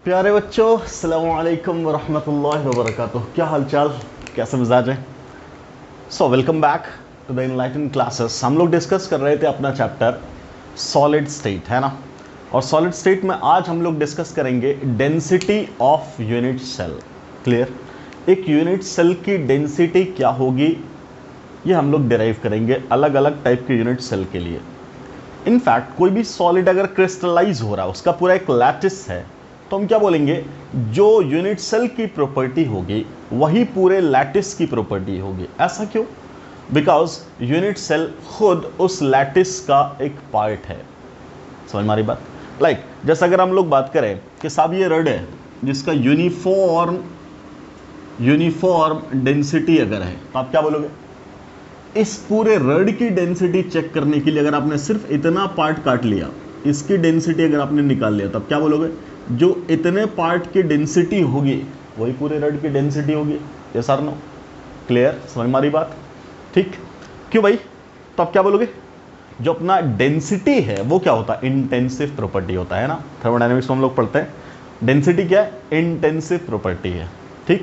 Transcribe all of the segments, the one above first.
प्यारे बच्चों, अस्सलाम वालेकुम वरहमतुल्लाहि वबरकातुह। क्या हालचाल, कैसे मिजाज है? So welcome back to the enlighten classes. हम लोग डिस्कस कर रहे थे अपना चैप्टर सॉलिड स्टेट, है ना। और सॉलिड स्टेट में आज हम लोग डिस्कस करेंगे density of unit cell. Clear? एक यूनिट सेल की डेंसिटी क्या होगी, ये हम लोग डिराइव करेंगे अलग अलग टाइप के यूनिट सेल के लिए। इनफैक्ट कोई भी सॉलिड अगर क्रिस्टलाइज हो रहा है, उसका पूरा एक लैटिस है, तो हम क्या बोलेंगे, जो यूनिट सेल की प्रॉपर्टी होगी वही पूरे लैटिस की प्रॉपर्टी होगी। ऐसा क्यों? बिकॉज यूनिट सेल खुद उस लैटिस का एक पार्ट है। समझ मारी बात? लाइक जैसे अगर हम लोग बात करें कि साहब ये रड है जिसका यूनिफॉर्म डेंसिटी अगर है, तो आप क्या बोलोगे? इस पूरे रड की डेंसिटी चेक करने के लिए अगर आपने सिर्फ इतना पार्ट काट लिया, इसकी डेंसिटी अगर आपने निकाल लिया, तब क्या बोलोगे? जो इतने पार्ट की डेंसिटी होगी वही पूरे रड की डेंसिटी होगी। यस और नो? क्लियर? समझ मारी बात? ठीक। क्यों भाई? तो आप क्या बोलोगे? जो अपना डेंसिटी है वो क्या होता है? इंटेंसिव प्रॉपर्टी होता है ना। थर्मोडायनेमिक्स में हम लोग पढ़ते हैं डेंसिटी क्या है? इंटेंसिव प्रॉपर्टी है। ठीक।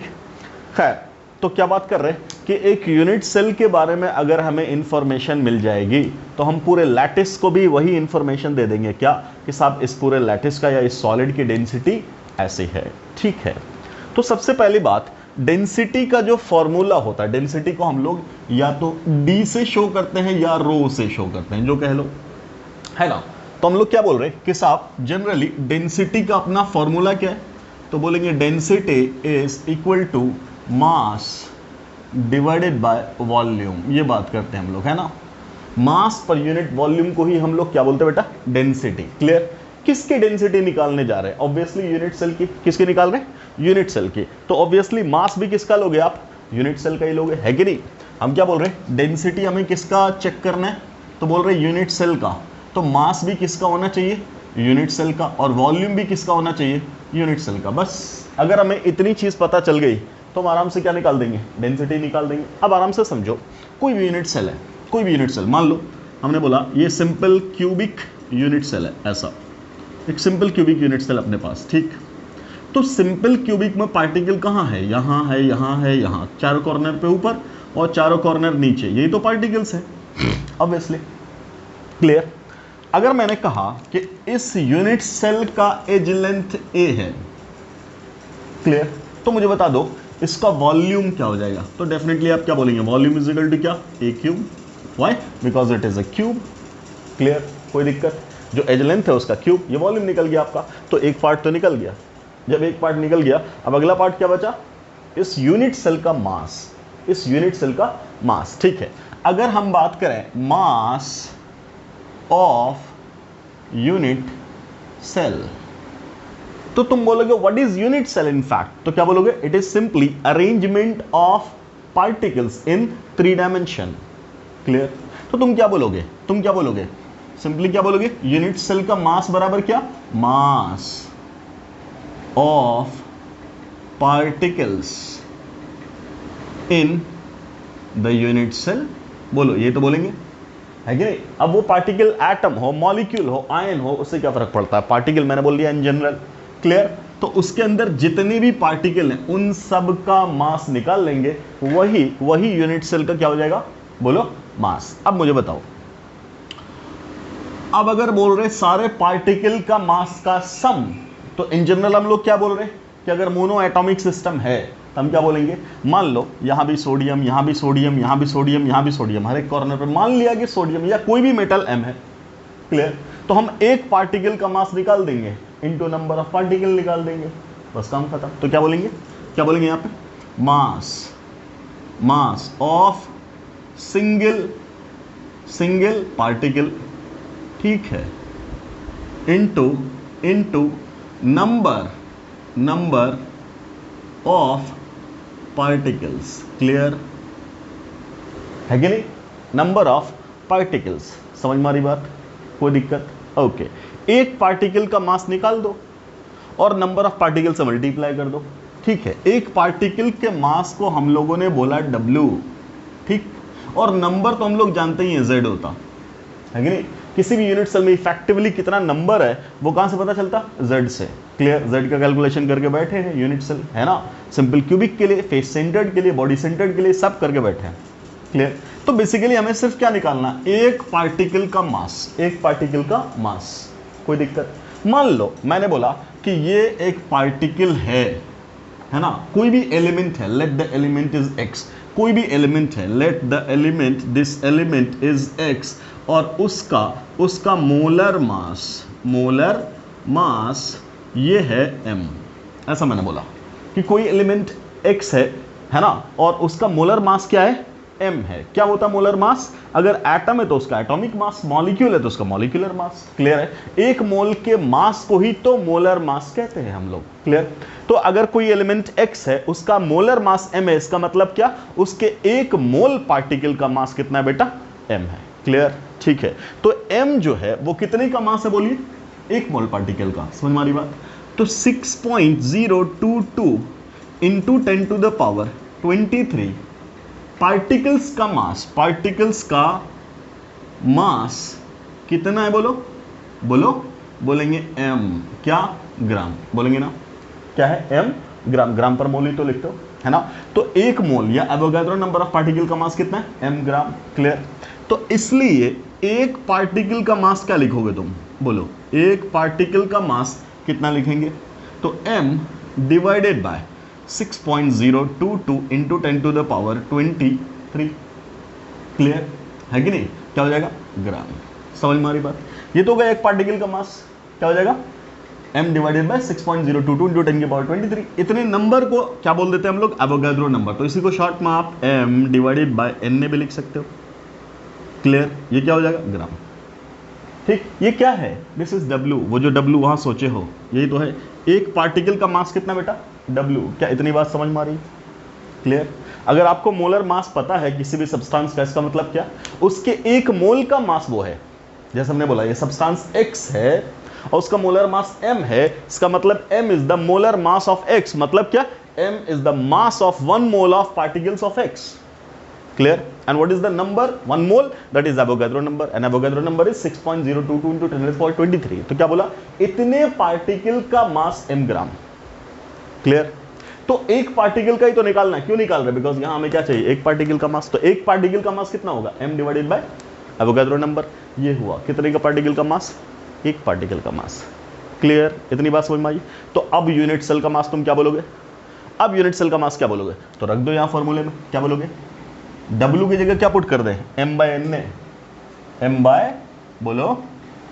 खैर, तो क्या बात कर रहे हैं कि एक यूनिट सेल के बारे में अगर हमें इंफॉर्मेशन मिल जाएगी तो हम पूरे लैटिस को भी वही इंफॉर्मेशन दे देंगे। क्या कि साहब इस पूरे लैटिस का या इस सॉलिड की डेंसिटी ऐसी है। ठीक है। तो सबसे पहली बात, डेंसिटी का जो फॉर्मूला होता है, डेंसिटी को हम लोग या तो डी से शो करते हैं या रो से शो करते हैं, जो कह लो, है ना। तो हम लोग क्या बोल रहे हैं कि साहब जनरली डेंसिटी का अपना फॉर्मूला क्या है? तो बोलेंगे density is equal to mass divided by volume. ये बात करते हैं हम लोग, है ना। मास पर यूनिट वॉल्यूम को ही हम लोग क्या बोलते हैं बेटा? डेंसिटी। क्लियर? किसकी डेंसिटी निकालने जा रहे हैं? ऑब्वियसली यूनिट सेल की। किसकी निकाल रहे हैं? यूनिट सेल की। तो ऑब्वियसली मास भी किसका लोगे आप? यूनिट सेल का ही लोगे, है कि नहीं? हम क्या बोल रहे हैं, डेंसिटी हमें किसका चेक करना है? तो बोल रहे हैं यूनिट सेल का। तो मास भी किसका होना चाहिए? यूनिट सेल का। और वॉल्यूम भी किसका होना चाहिए? यूनिट सेल का। बस अगर हमें इतनी चीज पता चल गई तो हम आराम से क्या निकाल देंगे? डेंसिटी निकाल देंगे। अब आराम से समझो, कोई भी यूनिट सेल है, कोई भी यूनिट सेल, मान लो हमने बोला ये सिंपल क्यूबिक यूनिट सेल है, ऐसा एक सिंपल क्यूबिक यूनिट सेल अपने पास। ठीक। तो सिंपल क्यूबिक में पार्टिकल कहाँ है? यहाँ है, यहाँ है, यहाँ, चारों कॉर्नर पे ऊपर और चारों कॉर्नर नीचे, यही तो पार्टिकल्स है ऑब्वियसली। क्लियर? अगर मैंने कहा कि इस यूनिट सेल का एज लेंथ ए है, क्लियर, तो मुझे बता दो इसका वॉल्यूम क्या हो जाएगा? तो डेफिनेटली आप क्या बोलेंगे? वॉल्यूम इज इक्वल टू क्या? A cube. Why? Because it is a cube. Clear? कोई दिक्कत? जो एज लेंथ है उसका क्यूब, ये वॉल्यूम निकल गया आपका। तो एक पार्ट तो निकल गया। जब एक पार्ट निकल गया, अब अगला पार्ट क्या बचा? इस यूनिट सेल का मास, इस यूनिट सेल का मास। ठीक है। अगर हम बात करें मास ऑफ यूनिट सेल, तो तुम बोलोगे what is unit cell in fact? तो क्या बोलोगे? It is simply arrangement of particles in 3 dimension. Clear? तो तुम क्या बोलोगे? तुम क्या बोलोगे? सिंपली क्या बोलोगे? यूनिट सेल का मास बराबर क्या? Mass of particles in the unit cell. बोलो, ये तो बोलेंगे, है कि नहीं? अब वो पार्टिकल एटम हो, मॉलिक्यूल हो, आयन हो, उससे क्या फर्क पड़ता है? पार्टिकल मैंने बोल दिया इन जनरल। क्लियर? तो उसके अंदर जितने भी पार्टिकल हैं उन सब का मास निकाल लेंगे, वही यूनिट सेल का क्या हो जाएगा? बोलो, मास। अब मुझे बताओ, अब अगर बोल रहे सारे पार्टिकल का मास का सम, तो इन जनरल हम लोग क्या बोल रहे हैं कि अगर मोनो एटॉमिक सिस्टम है तो हम क्या बोलेंगे? मान लो यहां भी सोडियम, यहां भी सोडियम, यहां भी सोडियम, यहां भी सोडियम, हर एक कॉर्नर पे मान लिया कि सोडियम या कोई भी मेटल m है। क्लियर? तो हम एक पार्टिकल का मास निकाल देंगे, इनटू नंबर ऑफ पार्टिकल निकाल देंगे, बस काम खत्म। तो क्या बोलेंगे? क्या बोलेंगे यहां पे? मास ऑफ सिंगल पार्टिकल, ठीक है, into number of particles. Clear? है कि नहीं? Number of particles. समझ मारी बात? कोई दिक्कत? ओके। एक पार्टिकल का मास निकाल दो और नंबर ऑफ पार्टिकल से मल्टीप्लाई कर दो। ठीक है। एक पार्टिकल के मास को हम लोगों ने बोला W, ठीक, और नंबर तो हम लोग जानते ही हैं Z होता है कि नहीं? किसी भी यूनिट सेल में इफेक्टिवली कितना नंबर है वो कहां से पता चलता? Z से। क्लियर, जेड का कैलकुलेशन करके बैठे हैं, यूनिट सेल है ना, सिंपल क्यूबिक के लिए, फेस सेंटर्ड के लिए, बॉडी सेंटर्ड के लिए, सब करके बैठे हैं। क्लियर, तो बेसिकली हमें सिर्फ क्या निकालना, एक पार्टिकल का मास, एक पार्टिकल का मास। कोई दिक्कत? मान लो मैंने बोला कि ये एक पार्टिकल है ना, कोई भी एलिमेंट है, let the element is x, कोई भी एलिमेंट है, let the element, this element is x, और उसका मोलर मास ये है m। ऐसा मैंने बोला कि कोई एलिमेंट x है ना, और उसका मोलर मास क्या है, m है। क्या होता है मोलर मास? अगर एटम है तो उसका एटॉमिक मास, मॉलिक्यूल है तो उसका मॉलिक्यूलर मास। क्लियर है? एक मोल के मास को ही तो मोलर मास कहते हैं हम लोग। क्लियर? तो अगर कोई एलिमेंट x है, उसका मोलर मास m है, इसका मतलब क्या, उसके एक मोल पार्टिकल का मास कितना है बेटा, m है। क्लियर? ठीक है, तो m जो है वो कितने का मास है बोलिए, एक मोल पार्टिकल का। समझ में आ रही बात? तो 6.022 into 10 to the power 23 particles का मास कितना है, बोलो बोलेंगे m, क्या, ग्राम, बोलेंगे ना, क्या है, m ग्राम, ग्राम पर मोल ही तो लिखते हो, है ना। तो एक मोल या एवोगाड्रो नंबर ऑफ पार्टिकल का मास कितना है, m ग्राम। क्लियर? तो इसलिए एक पार्टिकल का मास क्या लिखोगे तुम, बोलो, एक पार्टिकल का मास कितना लिखेंगे, तो m divided by 6.022 into 10 to the power 23। Clear है कि नहीं? क्या हो जाएगा, ग्राम। समझ में आ रही बात? ये तो गया एक पार्टिकल का मास, क्या हो जाएगा, m डिवाइडेड बाय 6.022 इंटू 10 की पावर 23। इतने नंबर को क्या बोल देते हैं हम लोग, एवोगाड्रो नंबर। तो इसी को शॉर्ट में आप m डिवाइडेड बाय n भी लिख सकते हो। क्लियर? ये क्या हो जाएगा, ग्राम। ठीक, ये क्या है, दिस इज W। वो जो W वहां सोचे हो यही तो है। एक पार्टिकल का मास कितना बेटा, W। क्या इतनी बात समझ में आ रही? क्लियर? अगर आपको मोलर मास पता है किसी भी सब्सटेंस का, इसका मतलब क्या, उसके एक मोल का मास वो है। जैसे हमने बोला ये सब्सटेंस X है और उसका मोलर मास M है, इसका मतलब M is the molar mass of X। मतलब क्या, M is the mass of 1 mole of particles of X। Clear? And what is the number? 1 mole, that is Avogadro number, and Avogadro number is 6.022 into 10 to the power 23। तो क्या बोला, इतने particle का मास m ग्राम। Clear? तो एक particle का ही तो निकालना है। क्यों निकाल रहे? बिकॉज यहां हमें क्या चाहिए, एक पार्टिकल का मास। तो एक पार्टिकल का मास कितना होगा, m divided by Avogadro number. ये हुआ कितने का पार्टिकल का मास, एक पार्टिकल का मास। क्लियर? इतनी बात समझ में आई? तो अब यूनिट सेल का मास तुम क्या बोलोगे, अब यूनिट सेल का मास क्या बोलोगे, तो रख दो यहां फॉर्मूले में, क्या बोलोगे, W की जगह क्या पुट कर दें, m बाय n ए, m बाय बोलो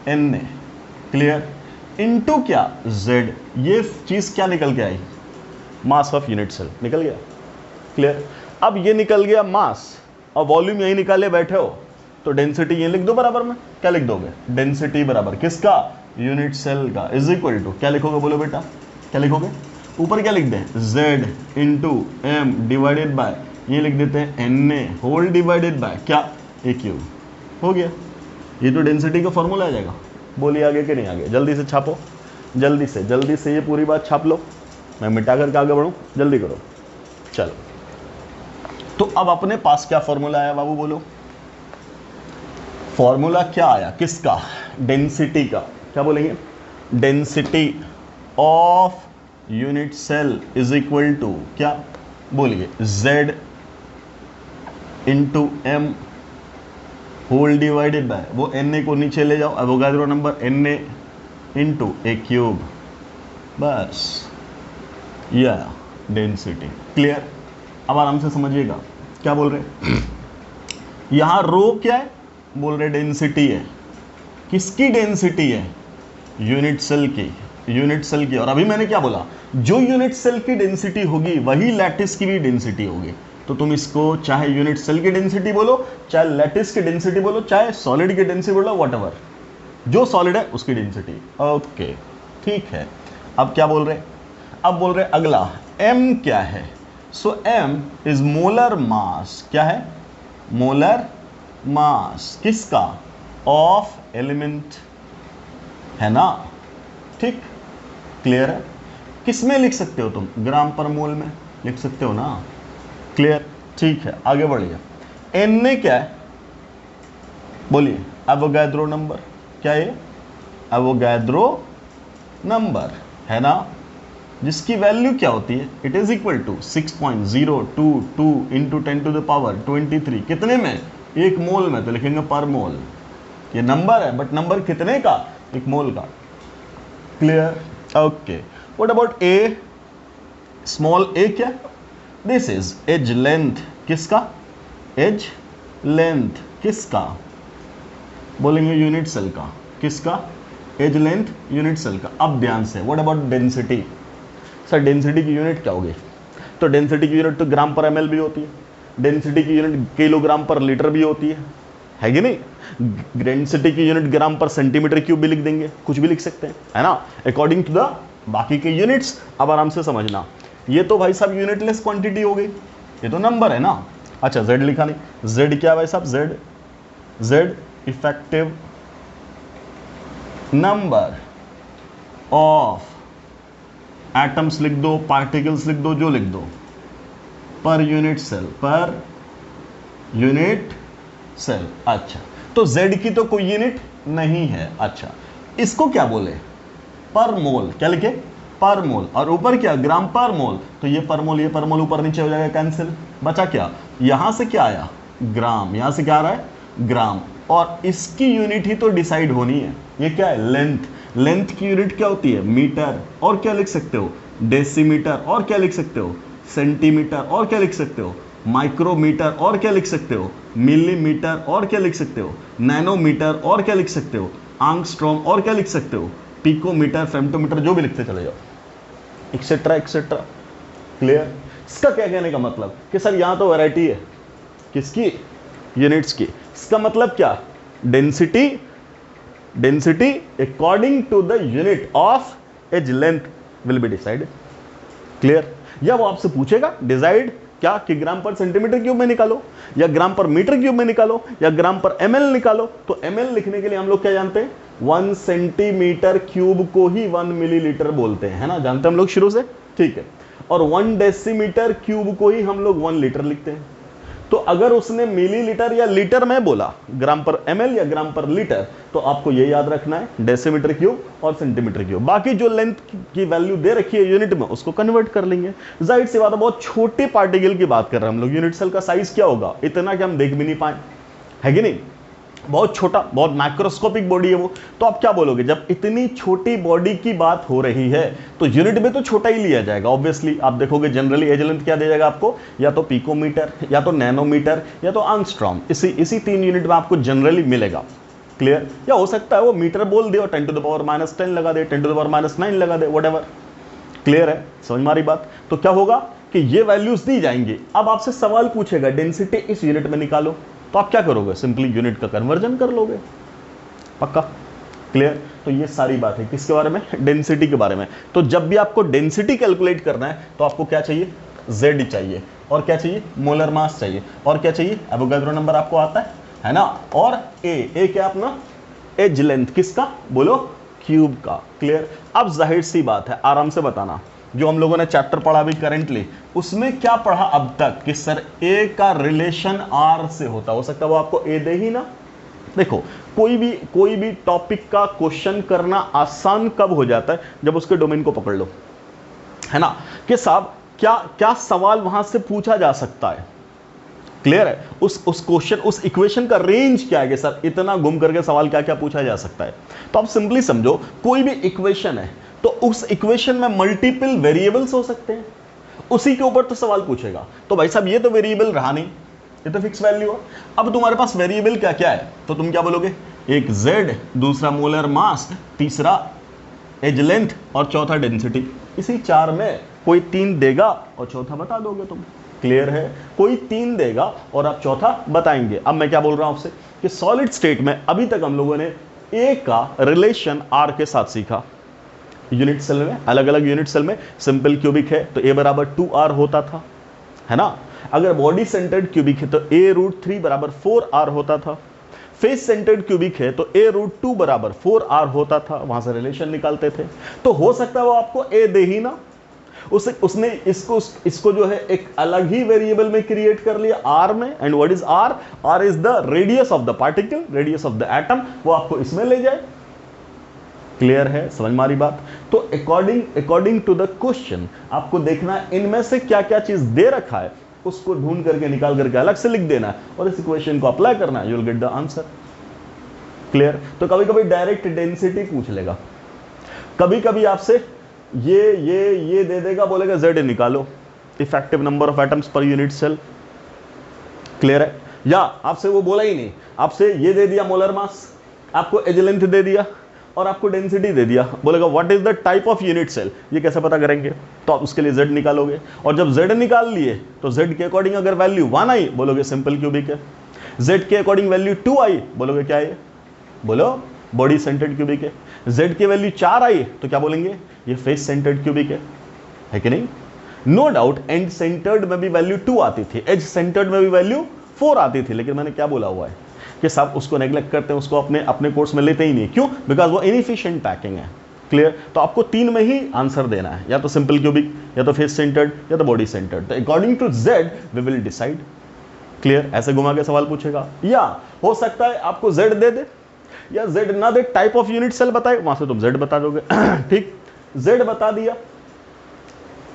n ए। क्लियर? इनटू क्या, z। ये चीज क्या निकल के आई, मास ऑफ यूनिट सेल निकल गया। क्लियर? अब ये निकल गया मास और वॉल्यूम यही निकाले बैठे हो, तो डेंसिटी ये लिख दो बराबर में। क्या लिख दोगे, डेंसिटी बराबर किसका, यूनिट सेल का, इज इक्वल टू क्या लिखोगे, बोलो बेटा, क्या लिखोगे, ऊपर क्या लिख दें, z into m divided bye, ये लिख देते हैं Na होल डिवाइडेड बाय क्या, a क्यूब। हो गया, ये तो डेंसिटी का फॉर्मूला आ जाएगा। बोलिए आगे कि नहीं आगे, जल्दी से छापो, जल्दी से ये पूरी बात छाप लो, मैं मिटा करके आगे बढ़ूं, जल्दी करो। चलो, तो अब अपने पास क्या फॉर्मूला आया बाबू, बोलो, फॉर्मूला क्या आया, किसका, डेंसिटी का। क्या बोलेंगे, density of unit cell is equal to क्या, बोलिए, z into m whole divided by, वो Na को नीचे ले जाओ, Avogadro number Na into a cube, बस या डेंसिटी। क्लियर? अब आराम से समझिएगा क्या बोल रहे हैं। यहां रो क्या है, बोल रहे डेंसिटी है। किसकी डेंसिटी है, यूनिट सेल की, यूनिट सेल की। और अभी मैंने क्या बोला, जो यूनिट सेल की डेंसिटी होगी वही लैटिस की भी डेंसिटी होगी। तो तुम इसको चाहे यूनिट सेल की डेंसिटी बोलो, चाहे लैटिस की डेंसिटी बोलो, चाहे सॉलिड की डेंसिटी बोलो, व्हाटएवर, जो सॉलिड है उसकी डेंसिटी। ओके, ठीक है। अब क्या बोल रहे, अब बोल रहे अगला m क्या है, सो m इज मोलर मास। क्या है, मोलर मास किसका, ऑफ एलिमेंट, है ना। ठीक, क्लियर है। किस में लिख सकते हो तुम, ग्राम पर मोल में लिख सकते हो ना। क्लियर, ठीक है, आगे बढ़िए। Na क्या है, बोलिए, एवोगाड्रो नंबर। क्या है, एवोगाड्रो नंबर। है ना, जिसकी वैल्यू क्या होती है, it is equal to 6.022 into 10⁻23 कितने में, 1 मोल में, तो लिखेंगे पर मोल। ये नंबर है बट नंबर कितने का, 1 मोल का। Clear, okay. What about a, small a क्या, दिस इज एज लेंथ, किसका, एज लेंथ किसका, बोलेंगे यूनिट सेल का, किसका, एज लेंथ यूनिट सेल का। अब ध्यान से, what about density, sir density की यूनिट क्या होगी, तो डेंसिटी की यूनिट तो ग्राम पर एमएल भी होती है, डेंसिटी की यूनिट किलोग्राम पर लीटर भी होती है कि नहीं, डेंसिटी की यूनिट ग्राम पर सेंटीमीटर क्यूब भी लिख देंगे, कुछ भी लिख सकते हैं, है ना, अकॉर्डिंग टू द बाकी के यूनिट्स। अब आराम से समझना, ये तो भाई साहब यूनिटलेस क्वांटिटी हो गई, ये तो नंबर है ना। अच्छा जेड लिखा नहीं, जेड क्या है भाई साहब, Z, Z effective number of atoms लिख दो, पार्टिकल्स लिख दो, जो लिख दो, per unit cell, per unit cell. अच्छा तो Z की तो कोई यूनिट नहीं है। अच्छा इसको क्या बोले, पर मोल, क्या लिखे, पर मोल, और ऊपर क्या, ग्राम पर मोल, तो ये पर मोल, ये पर मोल ऊपर नीचे हो जाएगा कैंसिल, बचा क्या, यहां से क्या आया, ग्राम, यहां से क्या आ रहा है, ग्राम, और इसकी यूनिट ही तो डिसाइड होनी है, ये क्या है, लेंथ, लेंथ की यूनिट क्या होती है, मीटर, और क्या लिख सकते हो, डेसीमीटर, और क्या लिख सकते हो, सेंटीमीटर, और क्या लिख सकते हो, माइक्रोमीटर, और क्या लिख सकते हो, मिलीमीटर, और क्या लिख सकते हो, नैनोमीटर, और क्या लिख सकते हो, आंगस्ट्रॉम, और क्या लिख सकते हो, पिकोमीटर, फेम्टोमीटर, जो भी लिखते चले जाओ, एक्सेट्रा एक्सेट्रा। क्लियर, इसका क्या कहने का मतलब कि सर यहां तो वैरायटी है, किसकी, यूनिट्स की, इसका मतलब क्या, density, density according to the unit of edge length will be decided. Clear, या वो आपसे पूछेगा डिसाइड क्या, कि ग्राम पर सेंटीमीटर क्यूब में निकालो, या ग्राम पर मीटर क्यूब में निकालो, या ग्राम पर एमएल निकालो, तो एमएल लिखने के लिए हम लोग क्या जानते हैं, 1 सेंटीमीटर क्यूब को ही 1 मिलीलीटर बोलते हैं, है ना, जानते हैं हम लोग शुरू से, ठीक है, और 1 डेसीमीटर क्यूब को ही हम लोग 1 लीटर लिखते हैं। तो अगर उसने मिलीलीटर या लीटर में बोला, ग्राम पर एमएल या ग्राम पर लीटर, तो आपको ये याद रखना है डेसीमीटर क्यूब और सेंटीमीटर क्यूब, बाकी जो लेंथ की वैल्यू दे रखी है यूनिट में उसको कन्वर्ट कर लेंगे। जाहिर सी बात है बहुत छोटे पार्टिकल की बात कर रहे हैं हम लोग, यूनिट सेल का साइज क्या होगा, इतना कि हम देख भी नहीं पाए, है कि नहीं, बहुत छोटा, बहुत मैक्रोस्कोपिक बॉडी है वो। तो आप क्या बोलोगे, जब इतनी छोटी बॉडी की बात हो रही है तो यूनिट में तो छोटा ही लिया जाएगा ऑब्वियसली। आप देखोगे जनरली एज लेंथ क्या दे जाएगा आपको, या तो पिकोमीटर, या तो नैनोमीटर, या तो आंगस्ट्रॉम, इसी 3 यूनिट में आपको जनरली मिलेगा। क्लियर, या हो सकता है वो मीटर बोल दे और 10⁻⁻10 लगा दे, 10⁻⁹ लगा दे, व्हाटएवर। क्लियर है, समझ में आ रही बात। तो क्या होगा कि ये वैल्यूज दी जाएंगी। अब आपसे सवाल पूछेगा डेंसिटी इस यूनिट में निकालो, तो आप क्या करोगे, सिंपली यूनिट का कन्वर्जन कर लोगे, पक्का। क्लियर, तो ये सारी बात है किसके बारे में, डेंसिटी के बारे में। तो जब भी आपको डेंसिटी कैलकुलेट करना है तो आपको क्या चाहिए, Z चाहिए, और क्या चाहिए, मोलर मास चाहिए, और क्या चाहिए, एवोगाड्रो नंबर आपको आता है ना, और ए क्या अपना, एज लेंथ, किसका, बोलो, क्यूब का। क्लियर, अब जाहिर सी बात है, आराम से बताना, जो हम लोगों ने चैप्टर पढ़ा अभी करेंटली, उसमें क्या पढ़ा अब तक कि सर ए का रिलेशन आर से होता, हो सकता है वो आपको ए दे ही ना। देखो कोई भी टॉपिक का क्वेश्चन करना आसान कब हो जाता है, जब उसके डोमेन को पकड़ लो, है ना, कि साहब क्या क्या सवाल वहां से पूछा जा सकता है। क्लियर है, उस क्वेश्चन, उस इक्वेशन का रेंज क्या है कि सर इतना घूम करके सवाल क्या क्या पूछा जा सकता है। तो आप सिंपली समझो, कोई भी इक्वेशन है तो उस इक्वेशन में मल्टीपल वेरिएबल्स हो सकते हैं, उसी के ऊपर तो सवाल पूछेगा। तो भाई साहब ये तो वेरिएबल रहा नहीं, ये तो फिक्स वैल्यू है। अब तुम्हारे पास वेरिएबल क्या क्या है, तो तुम क्या बोलोगे, एक Z, दूसरा मोलर मास, तीसरा एज लेंथ, और चौथा डेंसिटी। इसी 4 में कोई 3 देगा और चौथा बता दोगे तुम। क्लियर है, कोई 3 देगा और आप चौथा बताएंगे। अब मैं क्या बोल रहा हूं आपसे कि सॉलिड स्टेट में अभी तक हम लोगों ने ए का रिलेशन आर के साथ सीखा। यूनिट सेल में, अलग अलग यूनिट सेल में सिंपल क्यूबिक है तो a बराबर 2r होता था, है ना। अगर बॉडी सेंटर्ड क्यूबिक है तो a√3 बराबर 4r होता था। फेस सेंटर्ड क्यूबिक है तो a√2 बराबर 4r होता था, वहां से रिलेशन निकालते थे। तो हो सकता है वो आपको a दे ही ना, उसने इसको जो है एक अलग ही वेरिएबल में क्रिएट कर लिया r में। And what is r? r is the radius of the particle, radius of the atom, वो आपको इसमें ले जाए। क्लियर है, समझ में आ रही बात? तो अकॉर्डिंग टू द क्वेश्चन आपको देखना है इनमें से क्या क्या चीज दे रखा है, उसको ढूंढ करके निकाल करके अलग से लिख देना है और इस इक्वेशन को अप्लाई करना है, you will get the answer. Clear? तो कभी कभी डायरेक्ट डेंसिटी पूछ लेगा, कभी कभी आपसे ये दे देगा, बोलेगा जेड निकालो, effective number of atoms per unit cell. Clear है? या आपसे वो बोला ही नहीं, आपसे ये दे दिया मोलर मास, आपको एज लेंथ दे दिया और आपको डेंसिटी दे दिया, बोलेगा what is the type of unit cell, ये कैसे पता करेंगे? तो आप उसके लिए z निकालोगे और जब z निकाल लिए तो z के अकॉर्डिंग अगर वैल्यू 1 आई बोलोगे सिंपल क्यूबिक है, z के अकॉर्डिंग वैल्यू 2 आई बोलोगे क्या है? बोलो बॉडी सेंटर्ड क्यूबिक है। z की वैल्यू 4 आई तो क्या बोलेंगे? ये फेस सेंटर्ड क्यूबिक है कि नहीं? नो डाउट एंड सेंटर्ड में भी वैल्यू 2 आती थी, एज सेंटर्ड में भी वैल्यू 4 आती थी, लेकिन मैंने क्या बोला हुआ है कि सब उसको नेग्लेक्ट करते हैं, उसको अपने कोर्स में लेते ही नहीं। क्यों? बिकॉज वो इनएफिशिएंट पैकिंग है। क्लियर? तो आपको 3 में ही आंसर देना है, या तो सिंपल क्यूबिक, या तो फेस सेंटर्ड, या तो बॉडी सेंटर्ड। तो according to z we will decide. Clear? ऐसे घुमा के सवाल पूछेगा, या हो सकता है आपको z दे दे या z ना दे, टाइप ऑफ यूनिट सेल बताए, वहां से तुम z बता दोगे। ठीक, z बता दिया,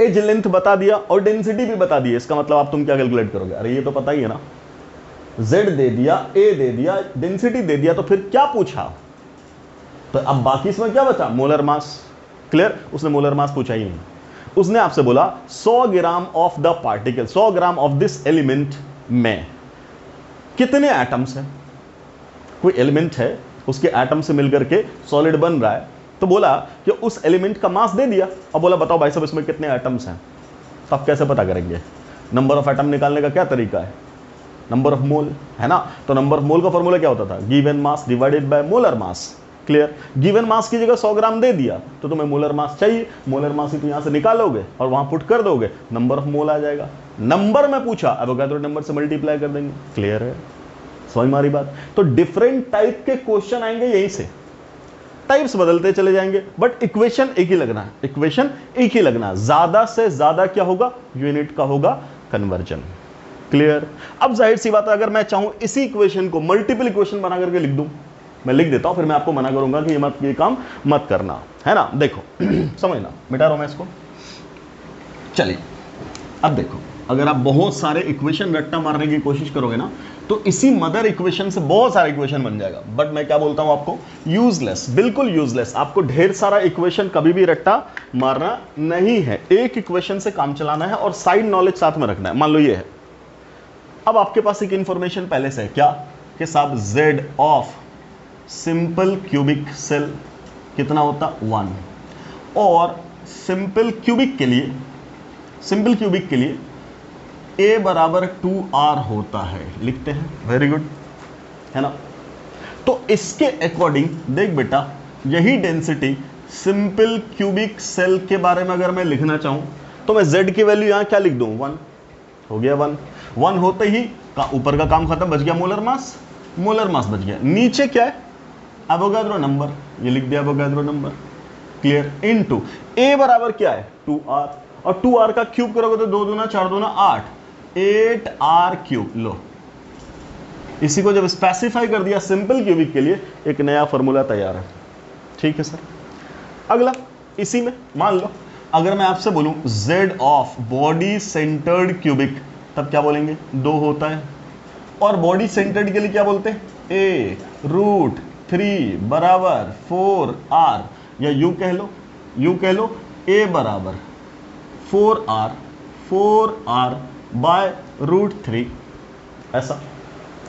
एज लेंथ बता दिया और डेंसिटी भी बता दिया, इसका मतलब आप तुम क्या कैलकुलेट करोगे? अरे ये तो पता ही है ना, z दे दिया, a दे दिया, डेंसिटी दे दिया, तो फिर क्या पूछा? तो अब बाकी इसमें क्या बचा? Molar mass. क्लियर? उसने मोलर मास पूछा ही नहीं, उसने आपसे बोला 100 gram of the particle, 100 gram of this element में कितने एटम्स हैं? कोई एलिमेंट है, उसके एटम से मिलकर के सॉलिड बन रहा है, तो बोला कि उस एलिमेंट का मास दे दिया और बोला बताओ भाई साहब इसमें कितने एटम्स हैं। तो आप कैसे पता करेंगे? नंबर ऑफ एटम निकालने का क्या तरीका है? नंबर ऑफ मोल, है ना? तो नंबर ऑफ मोल का फॉर्मूला क्या होता था? Given mass divided bye molar मास। क्लियर? गिवन मास की जगह 100 ग्राम दे दिया तो तुम्हें मोलर मास चाहिए, मोलर मास ही तो यहां से निकालोगे और वहां पुट कर दोगे, नंबर ऑफ मोल आ जाएगा। नंबर में पूछा, एवोगाड्रो नंबर से मल्टीप्लाई कर देंगे। क्लियर है? समझ में आ रही बात? तो डिफरेंट टाइप के क्वेश्चन आएंगे, यहीं से टाइप्स बदलते चले जाएंगे, बट इक्वेशन एक ही लगना है, इक्वेशन एक ही लगना। ज्यादा से ज्यादा क्या होगा? यूनिट का होगा कन्वर्जन। क्लियर? अब जाहिर सी बात है, अगर मैं चाहूं इसी इक्वेशन को मल्टीपल इक्वेशन बना करके लिख दूं, मैं लिख देता हूं, फिर मैं आपको मना करूंगा कि ये काम मत करना, है ना? देखो समझना, मिटा रहा हूं मैं इसको। चलिए अब देखो, अगर आप बहुत सारे इक्वेशन रट्टा मारने की कोशिश करोगे ना, तो इसी मदर इक्वेशन से बहुत सारे इक्वेशन बन जाएगा। बट मैं क्या बोलता हूं आपको? यूजलेस, बिल्कुल यूजलेस। आपको ढेर सारा इक्वेशन कभी भी रट्टा मारना नहीं है, एक इक्वेशन से काम चलाना है और साइड नॉलेज साथ में रखना है। मान लो ये है, अब आपके पास एक इंफॉर्मेशन पहले से है, क्या? कि साहब z of simple cubic cell कितना होता? 1, और सिंपल क्यूबिक के लिए a बराबर 2r होता है, लिखते हैं। वेरी गुड, है ना? तो इसके अकॉर्डिंग देख बेटा, यही डेंसिटी सिंपल क्यूबिक सेल के बारे में अगर मैं लिखना चाहूं तो मैं z की वैल्यू यहां क्या लिख दूं? 1 हो गया। 1 होते ही ऊपर का काम खत्म, बच गया मोलर मास बच गया। नीचे क्या है? एवोगाड्रो नंबर, ये लिख दिया Avogadro number. Clear? Into a बराबर क्या है? 2r, और 2r का क्यूब करोगे तो 2 दूना 4 दूना 8, 8r क्यूब। लो, इसी को जब स्पेसिफाई कर दिया सिंपल क्यूबिक के लिए, एक नया फॉर्मूला तैयार है। ठीक है सर। अगला इसी में मान लो अगर मैं आपसे बोलूं z of body centred cubic, तब क्या बोलेंगे? 2 होता है। और बॉडी सेंटर्ड के लिए क्या बोलते हैं? a√3 बराबर 4r, या यूं कह लो a बराबर 4r बाय √3, ऐसा,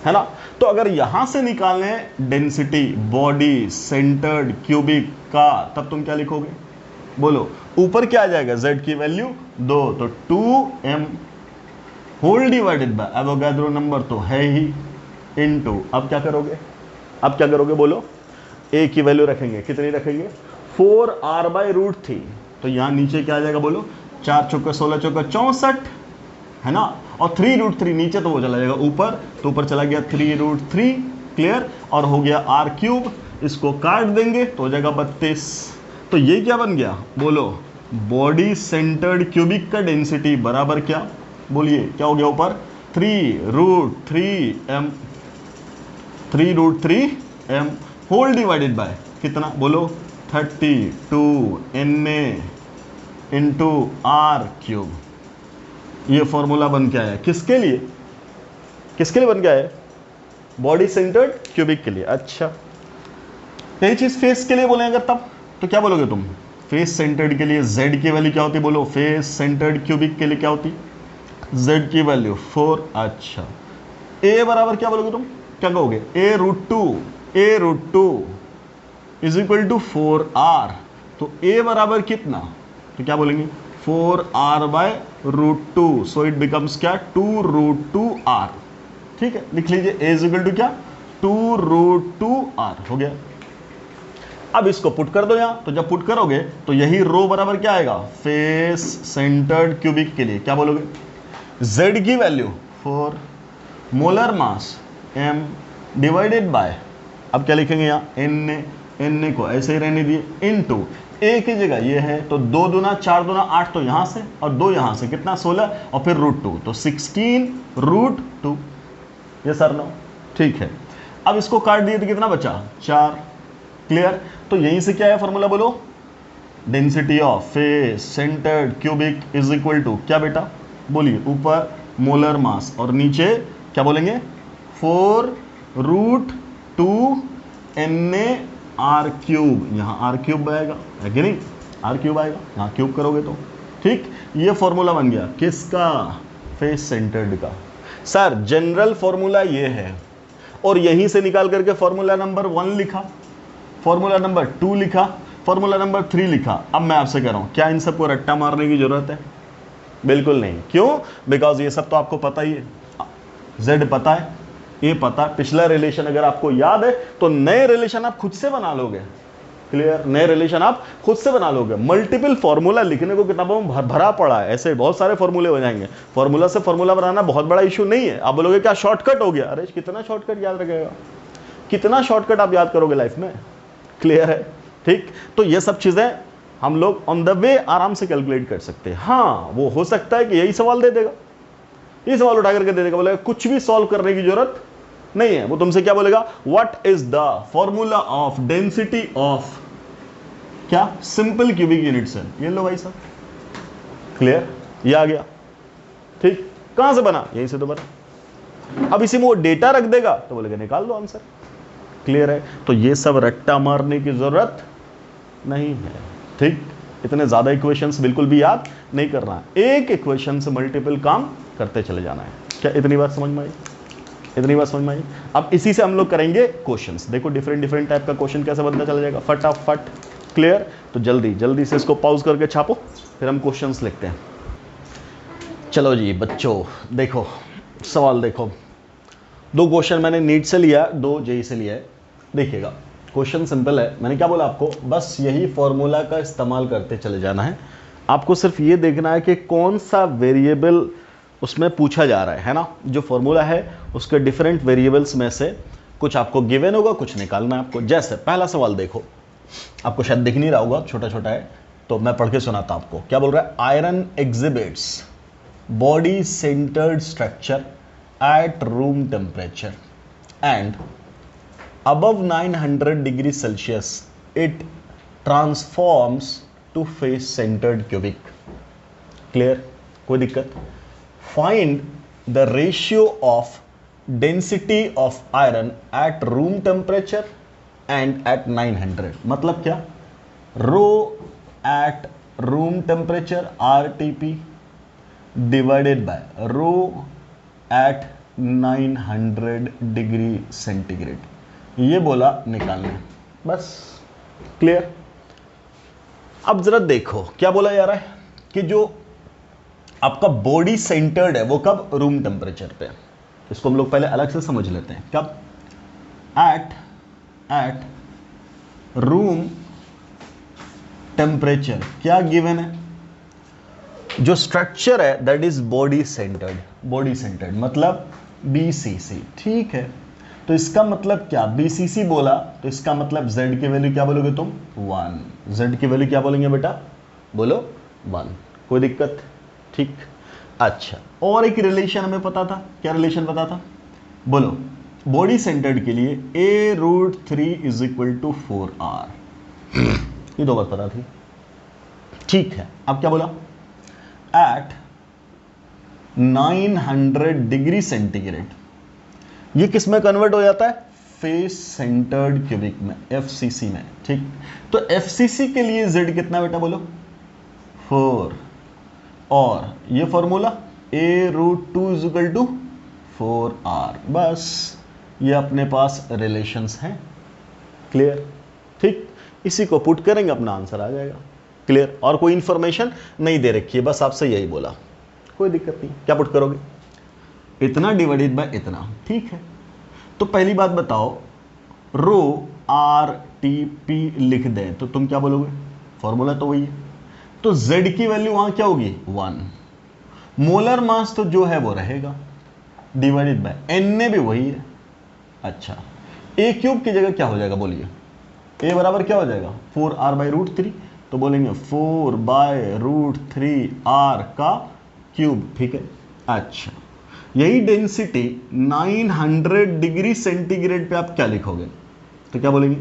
है ना? तो अगर यहां से निकालने हैं डेंसिटी बॉडी सेंटर्ड क्यूबिक का, तब तुम क्या लिखोगे? बोलो, ऊपर क्या आ जाएगा? z की वैल्यू 2, तो 2m whole divided by Avogadro number तो है ही, इनटू अब क्या करोगे? बोलो, a की वैल्यू रखेंगे, कितनी रखेंगे? 4r बाय √3, तो यहां नीचे क्या आ जाएगा? बोलो, 4 चौके 16 चौके 64, है ना? और 3√3 नीचे, तो वो चला जाएगा ऊपर, तो ऊपर चला गया 3√3। क्लियर? और हो गया r क्यूब, इसको काट देंगे तो हो जाएगा 32। तो ये क्या बन गया? बोलो, बॉडी सेंटर्ड क्यूबिक का डेंसिटी बराबर क्या? बोलिए, क्या हो गया ऊपर? 3√3m होल डिवाइडेड बाय कितना? बोलो, 32Na इंटू आर क्यूब। ये फॉर्मूला बन के आया किसके लिए? किसके लिए बन के आया? बॉडी सेंटर्ड क्यूबिक के लिए। अच्छा, यही चीज फेस के लिए बोले अगर तब तो क्या बोलोगे तुम? फेस सेंटर्ड के लिए z की वैल्यू क्या होती? बोलो, फेस सेंटर्ड क्यूबिक के लिए क्या होती? z की वैल्यू 4। अच्छा, a बराबर क्या बोलोगे तुम? क्या कहोगे? a√2 is equal to 4r। तो a बराबर कितना? तो क्या बोलेंगे? 4r/√2। सो इट बिकम्स क्या? 2√2r। ठीक है, लिख लीजिए a इज इक्वल टू क्या? 2√2r हो गया। अब इसको पुट कर दो यहां, तो जब पुट करोगे तो यही रो बराबर क्या आएगा? फेस सेंटर्ड क्यूबिक के लिए क्या बोलोगे? z की value 4, molar mass m divided bye, अब क्या लिखेंगे यहां? n को ऐसे ही रहने दिए, इनटू a की जगह ये है तो 2 दूना 4 दूना 8, तो यहां से और 2 यहां से, कितना? 16, और फिर √2 तो 16√2। ये सर नो, ठीक है। अब इसको काट दिए तो कितना बचा? 4। क्लियर? तो यहीं से क्या है फॉर्मूला बोलो? Density of face centred cubic is equal to क्या बेटा? बोलिए, ऊपर मोलर मास और नीचे क्या बोलेंगे? 4√2Na r cube. यहां आर क्यूब आएगा, है कि नहीं? आर क्यूब आएगा, यहां क्यूब करोगे तो ठीक। ये फॉर्मूला बन गया किसका? फेस सेंटर्ड का। सर जनरल फॉर्मूला ये है, और यहीं से निकाल करके फॉर्मूला नंबर 1 लिखा, फॉर्मूला नंबर 2 लिखा, फॉर्मूला नंबर 3 लिखा। अब मैं आपसे कह रहा हूं, क्या इन सबको रट्टा मारने की जरूरत है? बिल्कुल नहीं। क्यों? बिकॉज ये सब तो आपको पता ही है। z पता है, a पता है, पिछला रिलेशन अगर आपको याद है तो नए रिलेशन आप खुद से बना लोगे। क्लियर? नए रिलेशन आप खुद से बना लोगे। मल्टीपल फॉर्मूला लिखने को किताबों में भरा पड़ा है, ऐसे बहुत सारे फॉर्मूले हो जाएंगे। फॉर्मूला से फॉर्मूला बनाना बहुत बड़ा इशू नहीं है। आप बोलोगे क्या शॉर्टकट हो गया? अरे कितना शॉर्टकट याद रखेगा, कितना शॉर्टकट आप याद करोगे लाइफ में? क्लियर है? ठीक, तो ये सब चीजें हम लोग ऑन द वे आराम से कैलकुलेट कर सकते हैं। हाँ, वो हो सकता है कि यही सवाल दे देगा, ये सवाल उठा करके दे देगा, बोलेगा कुछ भी सॉल्व करने की जरूरत नहीं है। वो तुमसे क्या बोलेगा? What is the formula of density of क्या? Simple cubic unit cell. ये लो भाई साहब, क्लियर? ये आ गया। ठीक, कहां से बना? यहीं से तो बना। अब इसी में वो डेटा रख देगा तो बोलेगा निकाल दो आंसर। क्लियर है? तो ये सब रट्टा मारने की जरूरत नहीं है। ठीक, इतने ज्यादा इक्वेशंस बिल्कुल भी याद नहीं करना है, एक इक्वेशन से मल्टीपल काम करते चले जाना है। क्या इतनी बात समझ में आई? इतनी बात समझ में आई? अब इसी से हम लोग करेंगे क्वेश्चंस। देखो डिफरेंट टाइप का क्वेश्चन कैसे बनता चला जाएगा फटाफट। क्लियर? तो जल्दी से इसको पॉज करके छापो, फिर हम क्वेश्चंस लिखते हैं। चलो जी बच्चों, देखो सवाल देखो। 2 क्वेश्चन मैंने नीट से लिया, 2 जेई से लिया है। देखिएगा, क्वेश्चन सिंपल है। मैंने क्या बोला आपको? बस यही फॉर्मूला का इस्तेमाल करते चले जाना है। आपको सिर्फ ये देखना है कि कौन सा वेरिएबल उसमें पूछा जा रहा है ना? जो फॉर्मूला है उसके डिफरेंट वेरिएबल्स में से कुछ आपको गिवन होगा, कुछ निकालना है आपको। जैसे पहला सवाल देखो, आपको शायद दिख नहीं रहा होगा, छोटा छोटा है, तो मैं पढ़ के सुनाता हूं आपको। क्या बोल रहा है? Iron exhibits body centred structure at room temperature and above 900 degrees Celsius it transforms to face centered cubic. Clear? कोई दिक्कत? Find the ratio of density of iron at room temperature and at 900. मतलब क्या? Rho at room temperature RTP divided by rho at 900 degree centigrade. ये बोला निकालने, बस। Clear? अब जरा देखो क्या बोला जा रहा है कि जो आपका बॉडी सेंटर्ड है वो कब? रूम टेम्परेचर पे। इसको हम लोग पहले अलग से समझ लेते हैं। कब? At room temperature. क्या गिवन है? जो स्ट्रक्चर है that is body centred. Body centred मतलब BCC। ठीक है, तो इसका मतलब क्या? BCC बोला तो इसका मतलब Z की वैल्यू क्या बोलोगे तुम? 1। Z की वैल्यू क्या बोलेंगे बेटा? बोलो 1। कोई दिक्कत? ठीक। अच्छा, और एक रिलेशन हमें पता था। क्या रिलेशन पता था? बोलो, बॉडी सेंटर्ड के लिए A√3 = 4R। ये 2 बात पता थी, ठीक है। अब क्या बोला, एट 900 डिग्री सेंटीग्रेड, ये किस में कन्वर्ट हो जाता है, फेस सेंटर्ड क्यूबिक में, एफसीसी में, ठीक। तो एफसीसी के लिए z कितना बेटा बोलो, 4, और ये फॉर्मूला a√2 = 4r, बस ये अपने पास रिलेशंस हैं, क्लियर, ठीक। इसी को पुट करेंगे, अपना आंसर आ जाएगा, क्लियर। और कोई इंफॉर्मेशन नहीं दे रखी है, बस आपसे यही बोला, कोई दिक्कत नहीं। क्या पुट करोगे, इतना डिवाइडेड बाय इतना, ठीक है। तो पहली बात बताओ, रो RTP लिख दें तो तुम क्या बोलोगे, फॉर्मूला तो वही है, तो Z की वैल्यू वहां क्या होगी, 1, मोलर मास तो जो है वो रहेगा, डिवाइडेड बाय Na भी वही है। अच्छा, a³ की जगह क्या हो जाएगा बोलिए, a बराबर क्या हो जाएगा, 4r/√3, तो बोलेंगे 4/√3r का क्यूब, ठीक है। अच्छा, यही डेंसिटी 900 डिग्री सेंटीग्रेड पे आप क्या लिखोगे, तो क्या बोलेंगे,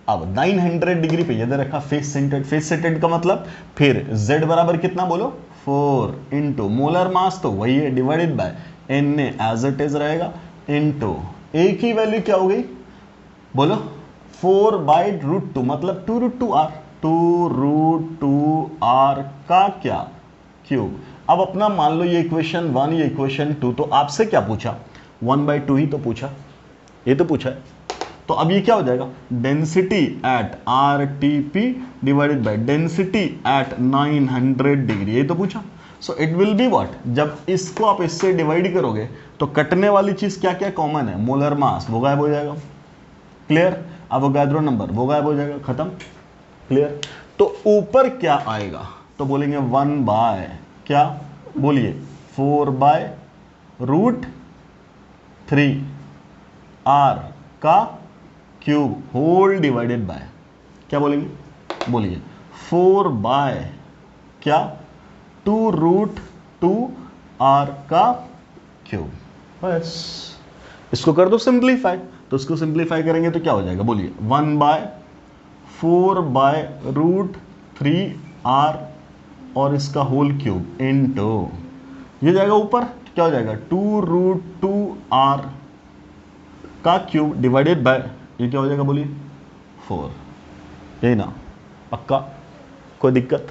अब 900 डिग्री पे ये दे रखा फेस सेंटर्ड, फेस सेंटर्ड का मतलब फिर z बराबर कितना बोलो, 4 इंटू मोलर मास तो वही है, divided by Na as it is रहेगा, इंटू a की वैल्यू क्या हो गई बोलो, 4/√2 मतलब 2√2r, 2√2r का क्या क्यूब। अब अपना मान लो ये इक्वेशन 1, ये इक्वेशन 2, तो आपसे क्या पूछा, 1/2 ही तो पूछा, ये तो पूछा है। तो अब ये क्या हो जाएगा, density at RTP divided by density at 900 degree, ये तो पूछा। So it will be what, जब इसको आप इससे डिवाइड करोगे तो कटने वाली चीज क्या क्या कॉमन है, मोलर मास वो गायब हो जाएगा, क्लियर। अवोगाद्रो नंबर वो गायब हो जाएगा, खत्म, क्लियर। तो ऊपर क्या आएगा, तो बोलेंगे 1 बाय क्या बोलिए, 4/√3 r का क्यूब होल डिवाइडेड बाय क्या बोलेंगे, बोलिए 4 बाय क्या 2√2r का क्यूब, बस इसको कर दो सिंप्लीफाई। तो इसको सिंप्लीफाई करेंगे तो क्या हो जाएगा बोलिए, 1/4/√3r और इसका होल क्यूब इनटू ये जाएगा ऊपर, तो क्या हो जाएगा 2√2r का क्यूब डिवाइडेड बाय ये क्या हो जाएगा बोलिए 4, यही ना, पक्का, कोई दिक्कत,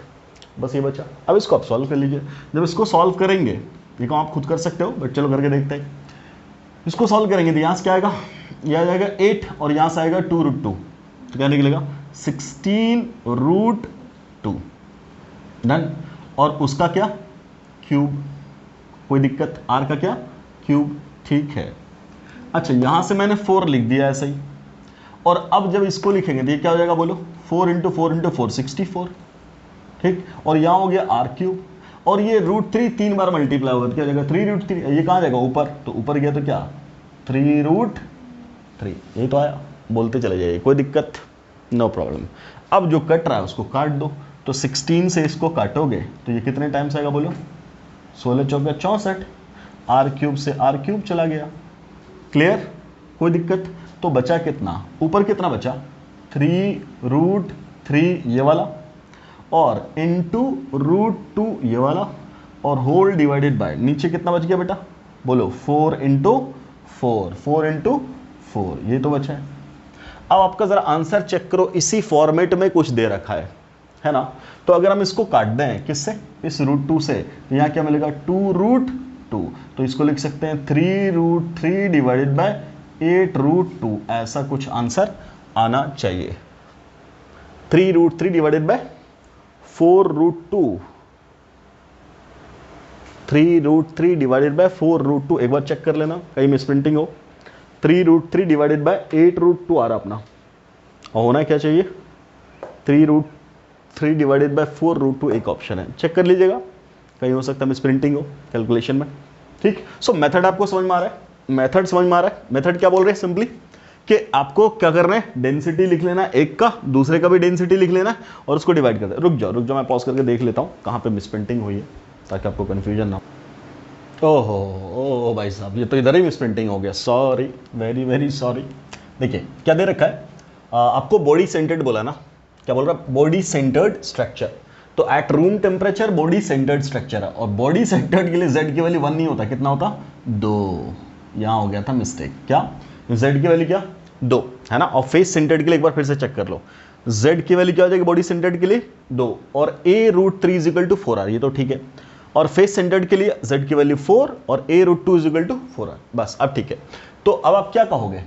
बस ये बचा। अब इसको आप सॉल्व कर लीजिए। जब इसको सॉल्व करेंगे, ये काम आप खुद कर सकते हो बट चलो करके देखते हैं। इसको सॉल्व करेंगे तो यहाँ से क्या आएगा, यह आ जाएगा 8 और यहाँ से आएगा 2√2, तो क्या निकलेगा 16√2, डन। और उसका क्या क्यूब, कोई दिक्कत, r का क्या क्यूब, ठीक है। अच्छा, यहां से मैंने 4 लिख दिया ऐसे ही, और अब जब इसको लिखेंगे तो ये क्या हो जाएगा बोलो, 4 × 4 × 4 64, ठीक। और यहाँ हो गया r³, और ये √3 3 बार मल्टीप्लाई होगा तो क्या हो जाएगा 3√3, ये कहाँ जाएगा ऊपर, तो ऊपर गया तो क्या 3√3, यही तो आया, बोलते चले जाइए, कोई दिक्कत, नो प्रॉब्लम। अब जो कट रहा है उसको काट दो, तो 16 से इसको काटोगे तो ये कितने टाइम्स आएगा बोलो, 16 × 4 = 64, r³ से r³ चला गया, क्लियर, कोई दिक्कत। तो बचा कितना, ऊपर कितना बचा 3√3 ये वाला, और इंटू √2 ये वाला, और होल डिवाइडेड बाय नीचे कितना बच गया बेटा बोलो 4 × 4 ये तो बचा है। अब आपका जरा आंसर चेक करो, इसी फॉर्मेट में कुछ दे रखा है ना। तो अगर हम इसको काट दें किससे, इस √2 से, तो यहाँ क्या मिलेगा 2√2, तो इसको लिख सकते हैं 3√3 डिवाइडेड बाय 8√2, ऐसा कुछ आंसर आना चाहिए। 3√3 डिवाइडेड बाय 4√2, 3√3 डिवाइडेड बाय 4√2, एक बार चेक कर लेना कहीं मिस प्रिंटिंग हो। 3√3 डिवाइडेड बाय 8√2 आ रहा अपना, और होना क्या चाहिए 3√3 डिवाइडेड बाय 4√2, एक ऑप्शन है, चेक कर लीजिएगा कहीं हो सकता है मिस प्रिंटिंग हो कैलकुलेशन में, ठीक। सो मेथड आपको समझ में आ रहा है, मेथड समझ में आ रहा है। मेथड क्या बोल रहे हैं, सिंपली कि आपको क्या करना है, डेंसिटी लिख लेना एक का, दूसरे का भी डेंसिटी लिख लेना और उसको डिवाइड कर देना। रुक जाओ मैं पॉज करके देख लेता हूँ कहाँ पे मिस प्रिंटिंग हुई है, ताकि आपको कन्फ्यूजन ना हो। ओहो भाई साहब, ये तो इधर ही मिस प्रिंटिंग हो गया, सॉरी, वेरी वेरी सॉरी। देखिए क्या दे रखा है, आपको बॉडी सेंटर्ड बोला ना, क्या बोल रहा है, बॉडी सेंटर्ड स्ट्रक्चर। तो at room temperature body centred structure है, और बॉडी सेंटर्ड के लिए z की वैल्यू 1 नहीं होता, कितना होता, 2। यहां हो गया था मिस्टेक, क्या, z की वैल्यू क्या, 2 है ना। और फेस सेंटर्ड के लिए एक बार फिर से चेक कर लो, z की वैल्यू क्या हो जाएगी बॉडी सेंटर्ड के लिए 2, और a√3 = 4r, ये तो ठीक है। और फेस सेंटर्ड के लिए z की वैल्यू 4 और a√2 = 4r, बस अब ठीक है। तो अब आप क्या कहोगे,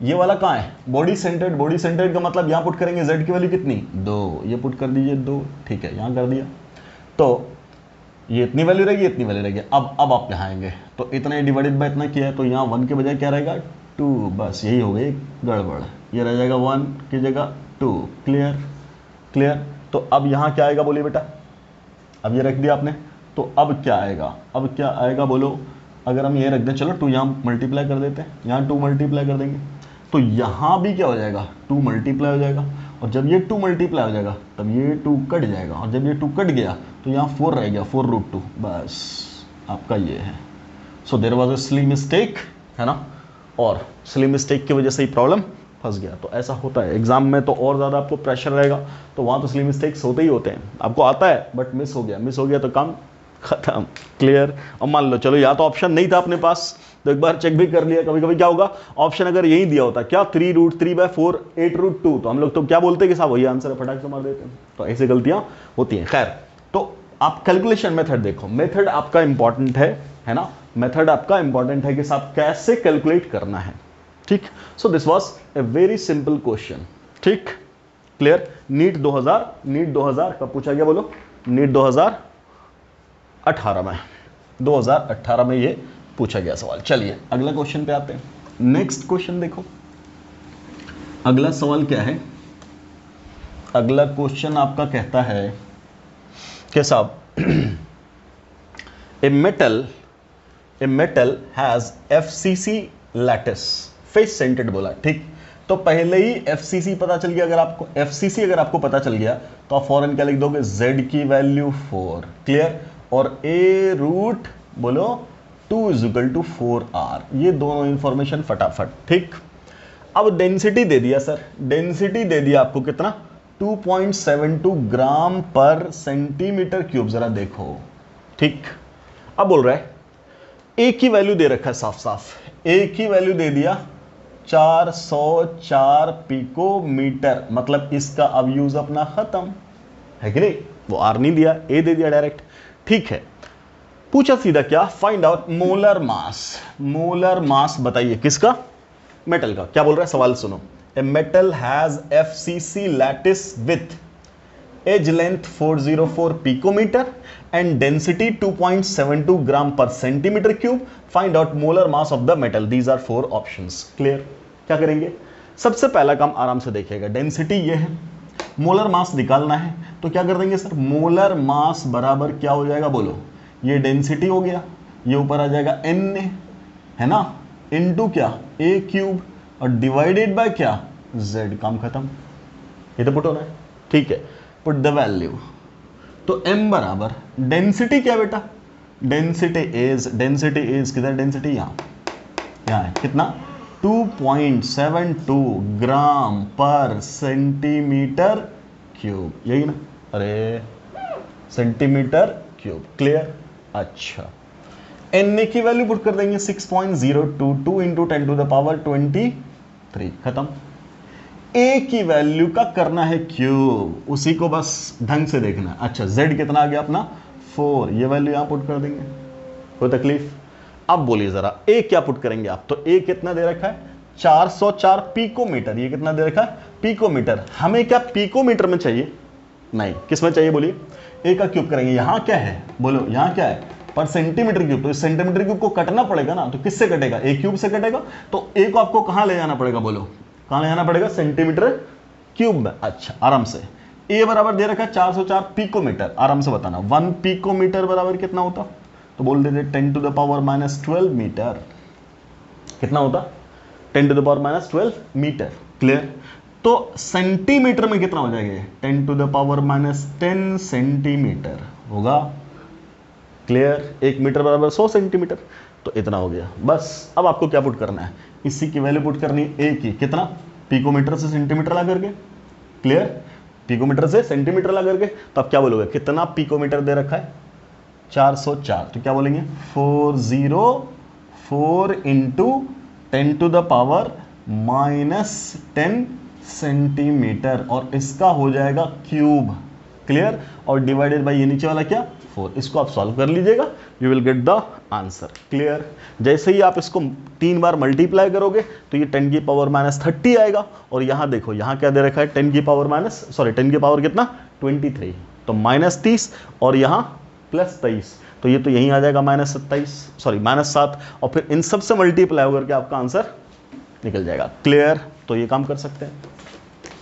ये वाला कहाँ है, बॉडी सेंटर्ड, बॉडी सेंटर्ड का मतलब यहाँ पुट करेंगे z की वैल्यू कितनी, 2, ये पुट कर दीजिए 2, ठीक है, यहाँ कर दिया। तो ये इतनी वैल्यू रहेगी, इतनी वैल्यू रहेगी। अब आप यहाँ आएंगे तो इतना डिवाइडेड बाय इतना किया है, तो यहाँ 1 के बजाय क्या रहेगा, 2, बस यही हो गई गड़बड़, ये रह जाएगा 1 की जगह 2। Clear, clear. तो अब यहाँ क्या आएगा बोलिए बेटा, अब ये रख दिया आपने, तो अब क्या आएगा, अब क्या आएगा बोलो। अगर हम ये रख दें, चलो 2 यहाँ मल्टीप्लाई कर देते हैं, यहाँ 2 मल्टीप्लाई कर देंगे, तो यहाँ भी क्या हो जाएगा, 2 मल्टीप्लाई हो जाएगा। और जब ये 2 मल्टीप्लाई हो जाएगा तब ये 2 कट जाएगा, और जब ये 2 कट गया तो यहाँ 4 रह गया, 4√2, बस आपका ये है। So there was a silly mistake, है ना, और सिली मिस्टेक की वजह से ही प्रॉब्लम फंस गया। तो ऐसा होता है एग्जाम में, तो और ज़्यादा आपको प्रेशर रहेगा, तो वहाँ तो सिली मिस्टेक्स होते ही होते हैं, आपको आता है बट मिस हो गया तो काम खत्म। क्लियर। और मान लो चलो या तो ऑप्शन नहीं था अपने पास, तो एक बार चेक भी कर लिया, कभी कभी क्या होगा, ऑप्शन अगर यही दिया होता क्या 3√3/4 8√2, तो हम लोग तो क्या बोलते हैं कि साहब वही आंसर है, फटाक से मार देते हैं। तो ऐसी गलतियां होती हैं। खैर, तो आप कैलकुलेशन मेथड देखो, मेथड आपका इंपॉर्टेंट है ना, मेथड आपका इंपॉर्टेंट है कि साहब कैसे कैलकुलेट करना है। ठीक, so this was a very simple question. ठीक, क्लियर। नीट 2000 कब पूछा गया बोलो, नीट 2018 में, 2018 में ये पूछा गया सवाल। चलिए अगला क्वेश्चन पे आते हैं। नेक्स्ट क्वेश्चन देखो, अगला सवाल क्या है, अगला क्वेश्चन आपका कहता है कि साहब ए metal has FCC lattice face centred बोला। ठीक, तो पहले ही FCC पता चल गया, अगर आपको FCC अगर आपको पता चल गया तो आप फौरन क्या लिख दोगे, z की वैल्यू 4। क्लियर। और a√2 = 4r, ये दोनों इंफॉर्मेशन फटाफट। ठीक, अब डेंसिटी दे दिया सर, डेंसिटी दे दिया आपको कितना, 2.72 ग्राम पर सेंटीमीटर क्यूब। जरा देखो, ठीक, अब बोल रहा है ए की वैल्यू दे रखा है साफ साफ, ए की वैल्यू दे दिया 404 पिकोमीटर, मतलब इसका अब यूज अपना खत्म है कि नहीं, वो आर नहीं दिया, ए दे दिया डायरेक्ट। ठीक है, पूछा सीधा क्या, find out molar mass. Molar मास बताइए किसका, मेटल का। क्या बोल रहा है सवाल सुनो, a metal has FCC lattice with edge length 404 picometre and density 2.72 gram per centimetre cube, find out molar mass of the metal. These are 4 options. Clear. क्या करेंगे, सबसे पहला काम आराम से देखिएगा, डेंसिटी ये है, मोलर मास निकालना है, तो क्या कर देंगे सर, मोलर मास बराबर क्या हो जाएगा बोलो, ये डेंसिटी हो गया, ये ऊपर आ जाएगा Na, है ना, इनटू क्या a³ और डिवाइडेड बाय क्या z, काम खत्म। ये तो पुट होना है। ठीक है, पुट द वैल्यू, तो m बराबर डेंसिटी क्या बेटा, डेंसिटी इज किधर, डेंसिटी यहाँ है, कितना 2.72 ग्राम पर सेंटीमीटर क्यूब, यही ना, अरे सेंटीमीटर क्यूब। क्लियर। अच्छा, Na की वैल्यू पुट कर देंगे 6.022 इंटू 10⁻23, खत्म। A की वैल्यू का करना है क्यूब, उसी को बस ढंग से देखना है। अच्छा, Z कितना आ गया अपना 4, ये वैल्यू यहां पुट कर देंगे, कोई तकलीफ। अब बोलिए जरा A क्या पुट करेंगे आप, तो A कितना दे रखा है 404 पिकोमीटर, ये कितना दे रखा है पिकोमीटर। हमें क्या पिकोमीटर में चाहिए, नहीं, किस में चाहिए बोलिए, A का क्यूब करेंगे। यहां क्या है बोलो, यहां क्या है पर सेंटीमीटर क्यूब, तो इस सेंटीमीटर क्यूब को कटना पड़ेगा ना, तो किससे कटेगा, A³ से कटेगा, तो A को आपको कहां ले जाना पड़ेगा बोलो, कहां ले जाना पड़ेगा, सेंटीमीटर क्यूब में। अच्छा, आराम से, A बराबर दे रखा है 404 पिकोमीटर, आराम से बताना 1 पिकोमीटर बराबर कितना होता, तो बोल देते 10⁻12 मीटर, कितना होता 10⁻12 मीटर। क्लियर। तो सेंटीमीटर में कितना हो जाएगा, 10⁻10 सेंटीमीटर होगा। क्लियर। 1 मीटर बराबर 100 सेंटीमीटर, तो इतना हो गया। बस अब आपको क्या पुट करना है, इसी की वैल्यू पुट करनी है A की, कितना पिकोमीटर से सेंटीमीटर ला करके। क्लियर। पिकोमीटर से सेंटीमीटर ला करके, तो आप क्या बोलोगे, कितना पिकोमीटर दे रखा है, 404, तो क्या बोलेंगे 404 इंटू 10⁻⁻10 सेंटीमीटर, और इसका हो जाएगा क्यूब, क्लियर, और डिवाइडेड बाय ये नीचे वाला क्या 4, इसको आप सॉल्व कर लीजिएगा, you will get the answer, clear. जैसे ही आप इसको 3 बार मल्टीप्लाई करोगे तो ये 10⁻30 आएगा, और यहाँ देखो यहाँ क्या दे रखा है 10 की पावर कितना 23, तो -30 और यहाँ +23, तो ये तो यहीं आ जाएगा -7, और फिर इन सब से मल्टीप्लाई होकर के आपका आंसर निकल जाएगा, क्लियर। तो ये काम कर सकते हैं,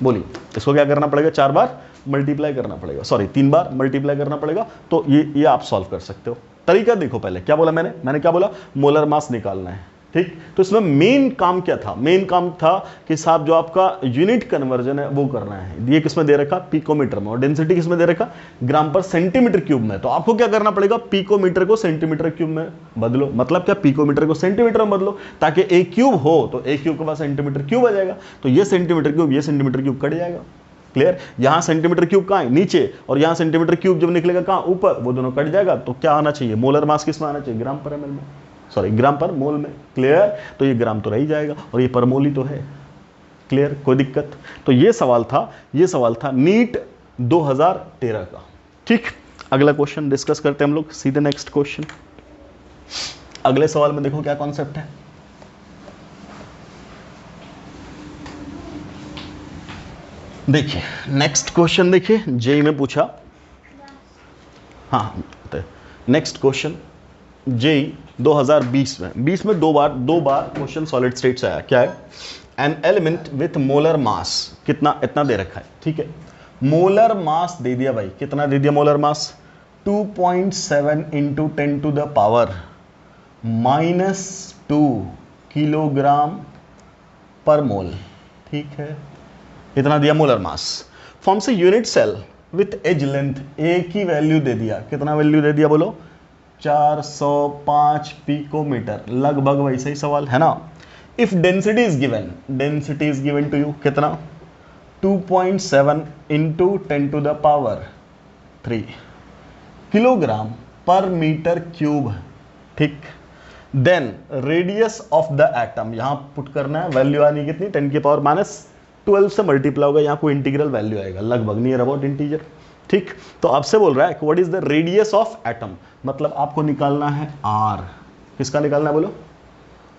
बोलिए इसको क्या करना पड़ेगा, 4 बार मल्टीप्लाई करना पड़ेगा, 3 बार मल्टीप्लाई करना पड़ेगा, तो ये आप सॉल्व कर सकते हो। तरीका देखो, पहले क्या बोला मैंने क्या बोला, मोलर मास निकालना है, ठीक। तो इसमें मेन काम क्या था, मेन काम था कि साहब जो आपका यूनिट कन्वर्जन है वो करना है। ये किसमें दे रखा, पिकोमीटर में, और डेंसिटी किसमें दे रखा, ग्राम पर सेंटीमीटर क्यूब में। तो आपको क्या करना पड़ेगा, पिकोमीटर को सेंटीमीटर क्यूब में बदलो, मतलब क्या, पिकोमीटर को सेंटीमीटर में बदलो, ताकि ए क्यूब हो तो ए क्यूब के पास सेंटीमीटर क्यूब आ जाएगा, तो ये सेंटीमीटर क्यूब कट जाएगा, क्लियर। यहां सेंटीमीटर क्यूब कहां है, नीचे, और यहां सेंटीमीटर क्यूब जब निकलेगा कहां, ऊपर, वो दोनों कट जाएगा, तो क्या आना चाहिए, मोलर मास किसमें आना चाहिए, ग्राम पर एमएल में, ग्राम पर मोल में, क्लियर। तो ये ग्राम तो रह ही जाएगा, और ये पर मोल ही तो है, क्लियर, कोई दिक्कत। तो ये सवाल था नीट 2013 का, ठीक। अगला क्वेश्चन डिस्कस करते हैं हम लोग, सीधे नेक्स्ट क्वेश्चन। अगले सवाल में देखो क्या कॉन्सेप्ट है, देखिए नेक्स्ट क्वेश्चन, देखिए जेई में पूछा, हाँ नेक्स्ट क्वेश्चन जेई 2020 में, 20 में दो बार क्वेश्चन सॉलिड स्टेट से आया, क्या है, an element with molar mass, कितना, इतना दे रखा है, ठीक है। मोलर मास दे दिया भाई, कितना दे दिया मोलर मास, 2.7 इंटू 10⁻⁻2 किलोग्राम पर मोल, ठीक है, इतना दिया मोलर मास। फॉर्म से unit cell with edge length, a की वैल्यू दे दिया, कितना वैल्यू दे दिया बोलो, 405 पिकोमीटर, लगभग वैसे ही सवाल है ना। If density is given to you, कितना, 2.7 into 10⁻³ kilogram per metre cube, ठीक। Then radius of the atom, यहां पुट करना है, वैल्यू आनी कितनी, 10⁻12 से मल्टीप्लाई होगा, यहां कोई इंटीग्रल वैल्यू आएगा, लगभग नियर अबाउट इंटीजर, ठीक। तो आपसे बोल रहा है what is the radius of atom, मतलब आपको निकालना है आर, किसका निकालना है बोलो,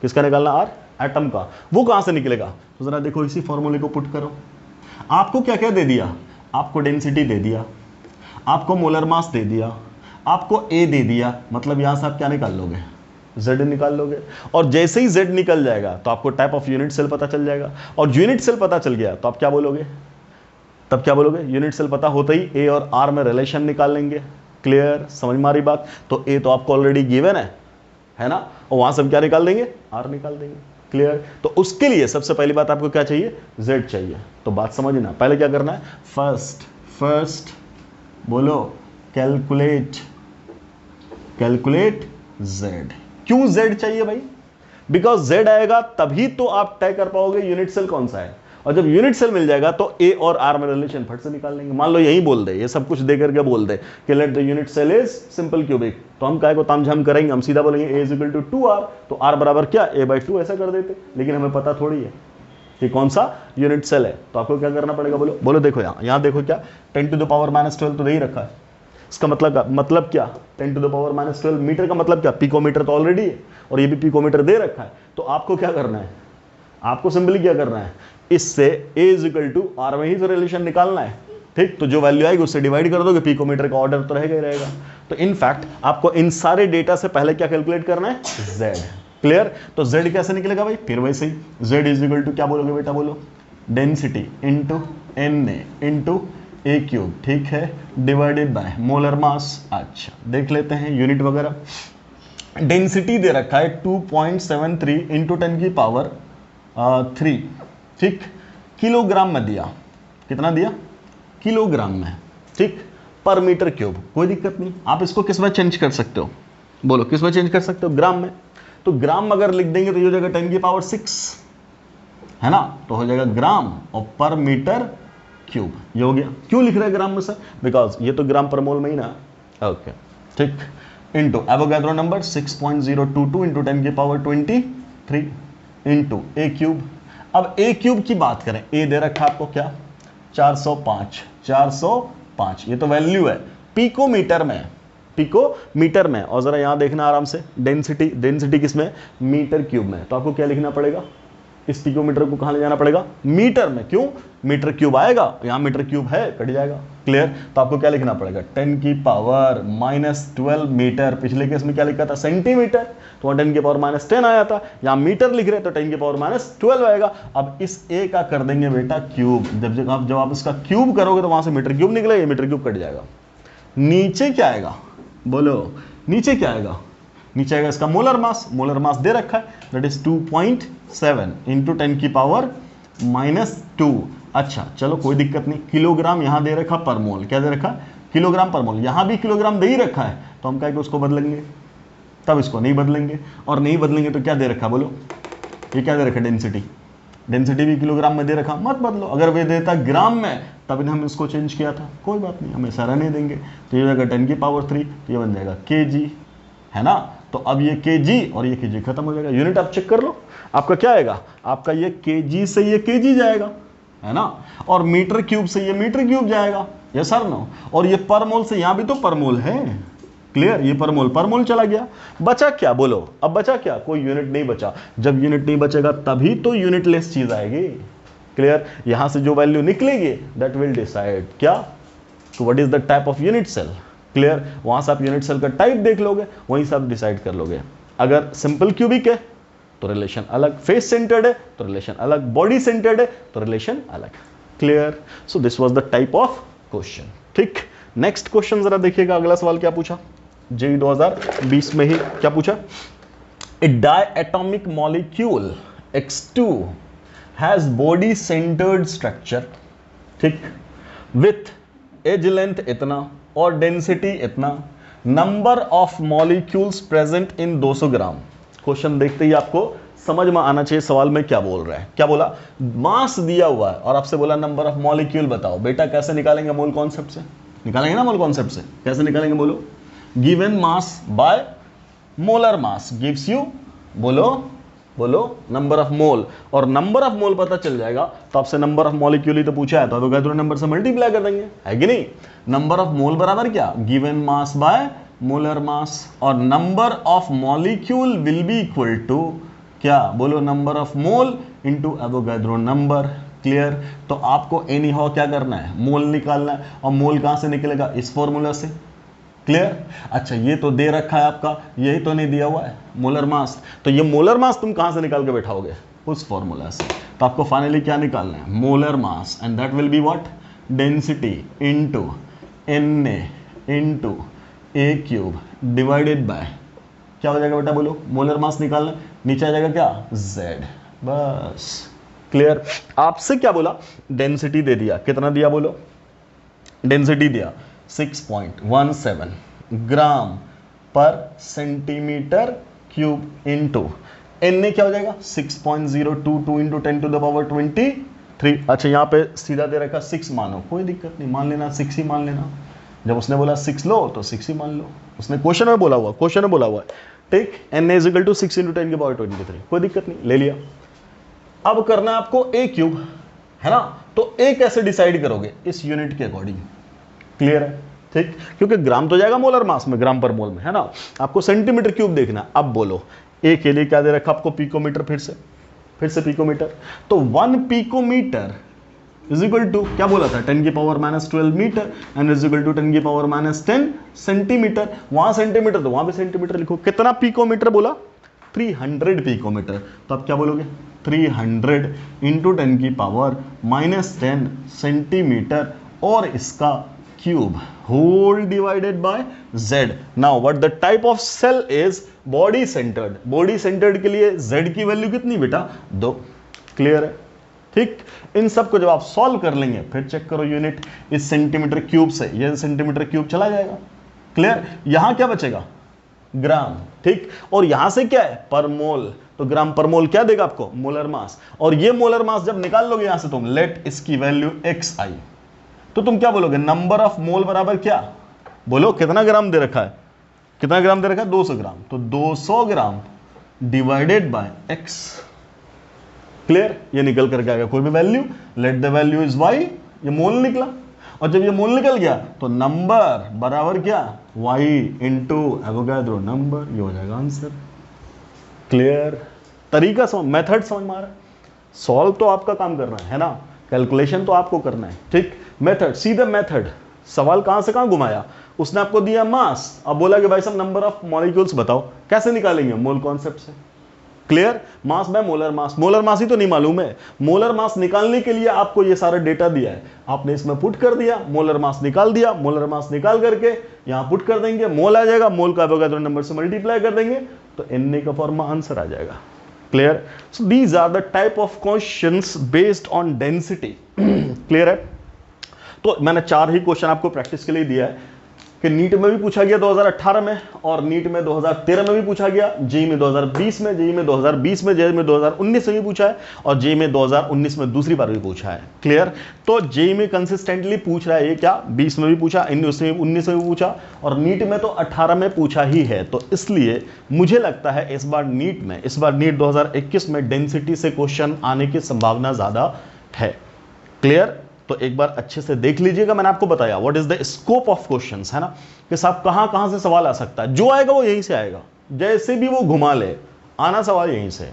किसका निकालना, आर, एटम का। वो कहां से निकलेगा, तो जरा देखो इसी फॉर्मूले को पुट करो। आपको क्या क्या दे दिया, आपको डेंसिटी दे दिया, आपको मोलर मास दे दिया, आपको ए दे दिया, मतलब यहां से आप क्या निकाल लोगे, Z निकाल लोगे, और जैसे ही Z निकल जाएगा तो आपको टाइप ऑफ यूनिट सेल पता चल जाएगा, और यूनिट सेल पता चल गया तो आप क्या बोलोगे, तब क्या बोलोगे, यूनिट सेल पता होते ही ए और आर में रिलेशन निकाल लेंगे, क्लियर, समझ में आ रही बात। तो ए तो आपको ऑलरेडी गिवन है ना, और वहां से हम क्या निकाल देंगे, आर निकाल देंगे, क्लियर। तो उसके लिए सबसे पहली बात आपको क्या चाहिए, Z चाहिए। तो बात समझना, पहले क्या करना है, फर्स्ट बोलो कैलकुलेट Z। क्यों Z चाहिए भाई, बिकॉज Z आएगा तभी तो आप तय कर पाओगे यूनिट सेल कौन सा है, और जब यूनिट सेल मिल जाएगा तो ए और आर में रिलेशन फट से निकाल लेंगे। मान लो यही बोल दे, ये सब कुछ दे करके बोल दे कि let the unit cell is simple cubic, तो हम काय को तामझाम करेंगे, हम सीधा बोलेंगे ए इज इक्वल टू 2r, तो r बराबर क्या, a/2 ऐसा कर देते, लेकिन हमें पता थोड़ी है कि कौन सा यूनिट सेल है। तो आपको क्या करना पड़ेगा, बोलो देखो यहाँ देखो क्या, 10⁻⁻12 तो दे ही रखा है, इसका मतलब क्या, 10⁻⁻12 मीटर का मतलब क्या, पिकोमीटर तो ऑलरेडी है, और ये भी पिकोमीटर दे रखा है। तो आपको क्या करना है, आपको सिंपली क्या करना है, इससे a is equal to r में ही तो रिलेशन निकालना है, ठीक। तो जो वैल्यू आएगी उससे डिवाइड कर दोगे, पिकोमीटर का ऑर्डर तो रहेगा ही रहेगा। तो इनफैक्ट आपको इन सारे डेटा से पहले क्या कैलकुलेट करना है, Z, क्लियर। तो Z कैसे निकलेगा भाई, फिर वैसे ही Z इज इक्वल टू क्या बोलोगे बेटा, बोलो डेंसिटी इंटू Na इंटू ए क्यूब, ठीक है, डिवाइडेड बाय मोलर मास। अच्छा देख लेते हैं यूनिट वगैरह, डेंसिटी दे रखा है 2.73 इंटू 10⁻3, ठीक, किलोग्राम में दिया, कितना दिया, किलोग्राम में, ठीक, पर मीटर क्यूब, कोई दिक्कत नहीं। आप इसको किस में चेंज कर सकते हो, बोलो किस में चेंज कर सकते हो, ग्राम में। तो ग्राम अगर लिख देंगे तो ये हो जाएगा 10⁻6 है ना, तो हो जाएगा ग्राम, और पर मीटर क्यूब। ये हो गया। क्यों लिख रहे हैं ग्राम में सर? बिकॉज ये तो ग्राम पर मोल में ही ना। ओके ठीक। इंटू एवोगैड्रो नंबर 6.022 इंटू 10 की पावर 23 इंटू ए क्यूब। अब ए क्यूब की बात करें, ए दे रखा आपको क्या? 405। ये तो वैल्यू है पिकोमीटर में, पिकोमीटर में। और जरा यहां देखना आराम से, डेंसिटी, डेंसिटी किसमें? मीटर क्यूब में। तो आपको क्या लिखना पड़ेगा? इस पिकोमीटर को कहां ले जाना पड़ेगा? मीटर में। क्यों? मीटर क्यूब आएगा, यहां मीटर क्यूब है, कट जाएगा। क्लियर? तो आपको क्या लिखना पड़ेगा? 10 की पावर -12 मीटर। पिछले केस में क्या लिखा था? सेंटीमीटर। तो 10 की पावर -10 आया था, यहां मीटर लिख रहे तो 10 की पावर -12 आएगा। अब इस ए का कर देंगे बेटा क्यूब। जब आप इसका क्यूब करोगे तो वहां से मीटर क्यूब निकलेगा, मीटर क्यूब कट जाएगा। नीचे क्या आएगा? बोलो नीचे क्या आएगा? नीचे आएगा इसका मोलर मास। मोलर मास दे रखा है, दैट इज 2.7 इंटू 10 की पावर -2। अच्छा चलो कोई दिक्कत नहीं। किलोग्राम यहां दे रखा पर मोल। क्या दे रखा? किलोग्राम पर मोल। यहां भी किलोग्राम दे ही रखा है, तो हम क्या कि उसको बदलेंगे, तब इसको नहीं बदलेंगे। और नहीं बदलेंगे तो क्या दे रखा? बोलो ये क्या दे रखा? डेंसिटी। डेंसिटी भी किलोग्राम में दे रखा, मत बदलो। अगर वे देता ग्राम में तब हम इसको चेंज किया था, कोई बात नहीं, हमें सारा नहीं देंगे। तो ये हो जाएगा 10 की पावर 3, तो ये बन जाएगा केजी, है ना। तो अब ये केजी और ये केजी खत्म हो जाएगा। यूनिट आप चेक कर लो, आपका क्या आएगा? आपका ये केजी से ये केजी जाएगा, है ना। और मीटर क्यूब से ये मीटर क्यूब जाएगा, यस सर नो। और ये पर मोल से यहां भी तो पर मोल है। क्लियर? ये पर मोल चला गया। बचा क्या? बोलो अब बचा क्या? कोई यूनिट नहीं बचा। जब यूनिट नहीं बचेगा तभी तो यूनिटलेस चीज आएगी। क्लियर? यहां से जो वैल्यू निकलेगी दैट विल डिसाइड क्या, तो what is the type of unit cell. Clear? वहां से आप यूनिट सेल का टाइप देख लोगे, वहीं से आप डिसाइड कर लोगे। अगर सिंपल क्यूबिक है तो रिलेशन अलग, फेस सेंटर्ड है तो रिलेशन अलग, बॉडी सेंटर्ड है तो रिलेशन अलग। Clear? So this was the type of question. ठीक, नेक्स्ट क्वेश्चन जरा देखिएगा। अगला सवाल क्या पूछा? जेईई 2020 में ही क्या पूछा? A diatomic molecule X2 has body centred structure, ठीक, विथ एज लेंथ इतना और डेंसिटी इतना, number of molecules present in 200 gram. Question देखते ही आपको समझ में आना चाहिए सवाल में क्या बोल रहा है। क्या बोला? मास दिया हुआ है और आपसे बोला नंबर ऑफ मॉलिक्यूल बताओ। बेटा कैसे निकालेंगे? मोल कॉन्सेप्ट से निकालेंगे ना। मोल कॉन्सेप्ट से कैसे निकालेंगे? बोलो given mass by molar mass gives you, बोलो नंबर ऑफ मोल। और नंबर ऑफ मोल पता चल जाएगा तो आपसे नंबर ऑफ मॉलिक्यूल ही तो पूछा है, तो एवोगाड्रो नंबर से मल्टीप्लाई कर देंगे, है कि नहीं। नंबर ऑफ मोल बराबर क्या? Given mass by molar mass. और number of molecule will be equal to क्या? बोलो number of mole into Avogadro number. Clear? तो आपको एनी हाउ क्या करना है? मोल निकालना है। और मोल कहां से निकलेगा? इस फॉर्मूला से। क्लियर? अच्छा ये तो दे रखा है आपका, यही तो नहीं दिया हुआ है मोलर मास। तो ये मोलर मास तुम कहां से निकाल के बैठाओगे? उस फॉर्मूला से। तो आपको फाइनली क्या निकालना है? Molar mass, and that will be what? Density into Na into A cube divided by क्या हो जाएगा बेटा? बोलो मोलर मास निकालना, नीचे आ जाएगा क्या? Z। बस। क्लियर? आपसे क्या बोला? डेंसिटी दे दिया, कितना दिया? बोलो डेंसिटी दिया 6.17 ग्राम per centimetre cube into Na क्या हो जाएगा? 6.022 इंटू 10 टू द पावर 23। अच्छा यहाँ पे सीधा दे रखा 6 मानो, कोई दिक्कत नहीं, मान लेना 6 ही मान लेना। जब उसने बोला 6 लो तो 6 ही मान लो, उसने क्वेश्चन में बोला हुआ है। ठीक, Na is equal to 6 into 10 की पावर 23, कोई दिक्कत नहीं, ले लिया। अब करना है आपको ए क्यूब, है ना। तो ए कैसे डिसाइड करोगे? इस यूनिट के अकॉर्डिंग। क्लियर है? ठीक, क्योंकि ग्राम तो जाएगा मोलर मास में, ग्राम पर मोल में, है ना। आपको सेंटीमीटर क्यूब देखना। अब बोलो ए के लिए क्या दे रखा आपको? पिकोमीटर। फिर से पिकोमीटर। तो 1 पिकोमीटर इज इक्वल टू क्या बोला था? 10 की power -12 metre and is equal to 10 की पावर -10 सेंटीमीटर। वहां सेंटीमीटर तो वहां भी सेंटीमीटर लिखो। कितना पिकोमीटर बोला? 300 पिकोमीटर। तो आप क्या बोलोगे? 300 इंटू 10 की पावर -10 सेंटीमीटर और इसका cube whole divided by Z। Now what the type of cell is? Body centred. Body centred के लिए Z की वैल्यू कितनी बेटा? 2। क्लियर है? ठीक, इन सब को जब आप सॉल्व कर लेंगे फिर चेक करो यूनिट। इस सेंटीमीटर क्यूब से ये सेंटीमीटर क्यूब चला जाएगा। क्लियर? यहां क्या बचेगा? ग्राम। ठीक, और यहां से क्या है? पर मोल। तो ग्राम पर मोल क्या देगा आपको? Molar mass. और ये मोलर मास जब निकाल लोगे यहां से तुम, लेट इसकी वैल्यू x आई। तो तुम क्या बोलोगे, नंबर ऑफ मोल बराबर क्या, बोलो कितना ग्राम दे रखा है, कितना ग्राम दे रखा है, 200 ग्राम, तो 200 gram divided by x। Clear, ये निकल करके आएगा कोई भी value, let the value is y, ये मोल निकला, और जब ये मोल निकल गया तो नंबर बराबर क्या, y इंटू एवोगाड्रो नंबर, ये हो जाएगा आंसर। क्लियर, तरीका समझ, मेथड समझ में आ रहा है, सॉल्व तो आपका काम करना है ना, कैलकुलेशन तो आपको करना है, ठीक। मेथड, सीधे मेथड, सवाल कहां से कहां घुमाया, उसने आपको दिया मास, अब बोला कि भाई साहब नंबर ऑफ मॉलिक्यूल्स बताओ, कैसे निकालेंगे, मोल कॉन्सेप्ट से। Clear, mass by molar mass, molar mass ही तो नहीं मालूम है, मोलर मास निकालने के लिए आपको ये सारा डेटा दिया है, आपने इसमें पुट कर दिया, मोलर मास निकाल दिया, मोलर मास निकाल करके यहां पुट कर देंगे, मोल आ जाएगा, मोल का एवोगाड्रो नंबर से मल्टीप्लाई कर देंगे तो Na का फॉर्मा आंसर आ जाएगा। Clear, so these are the type of questions based on density. Clear है, तो मैंने 4 ही क्वेश्चन आपको प्रैक्टिस के लिए दिया है कि नीट में भी पूछा गया 2018 में, और नीट में 2013 में भी पूछा गया, जेई में 2020 में, जेई में 2020 में, जेई में 2019 में भी पूछा है, और जेई में 2019 में दूसरी बार भी पूछा है। क्लियर, तो जेई में कंसिस्टेंटली पूछ रहा है ये क्या, 20 में भी पूछा, 19 में भी पूछा, और नीट में तो 18 में पूछा ही है, तो इसलिए मुझे लगता है इस बार नीट 2021 में डेंसिटी से क्वेश्चन आने की संभावना ज्यादा है। क्लियर, तो एक बार अच्छे से देख लीजिएगा, मैंने आपको बताया what is the scope of questions, है ना, कि साहब कहां कहां से सवाल आ सकता है, जो आएगा वो यहीं से आएगा, जैसे भी वो घुमा ले, आना सवाल यहीं से।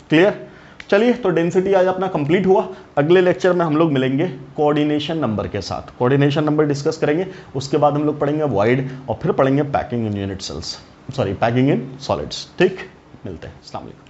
क्लियर, चलिए, तो डेंसिटी आज अपना कंप्लीट हुआ। अगले लेक्चर में हम लोग मिलेंगे कोऑर्डिनेशन नंबर के साथ, कोऑर्डिनेशन नंबर डिस्कस करेंगे, उसके बाद हम लोग पढ़ेंगे वॉइड, और फिर पढ़ेंगे packing in unit cells, packing in solids. ठीक, मिलते हैं, अस्सलाम वालेकुम।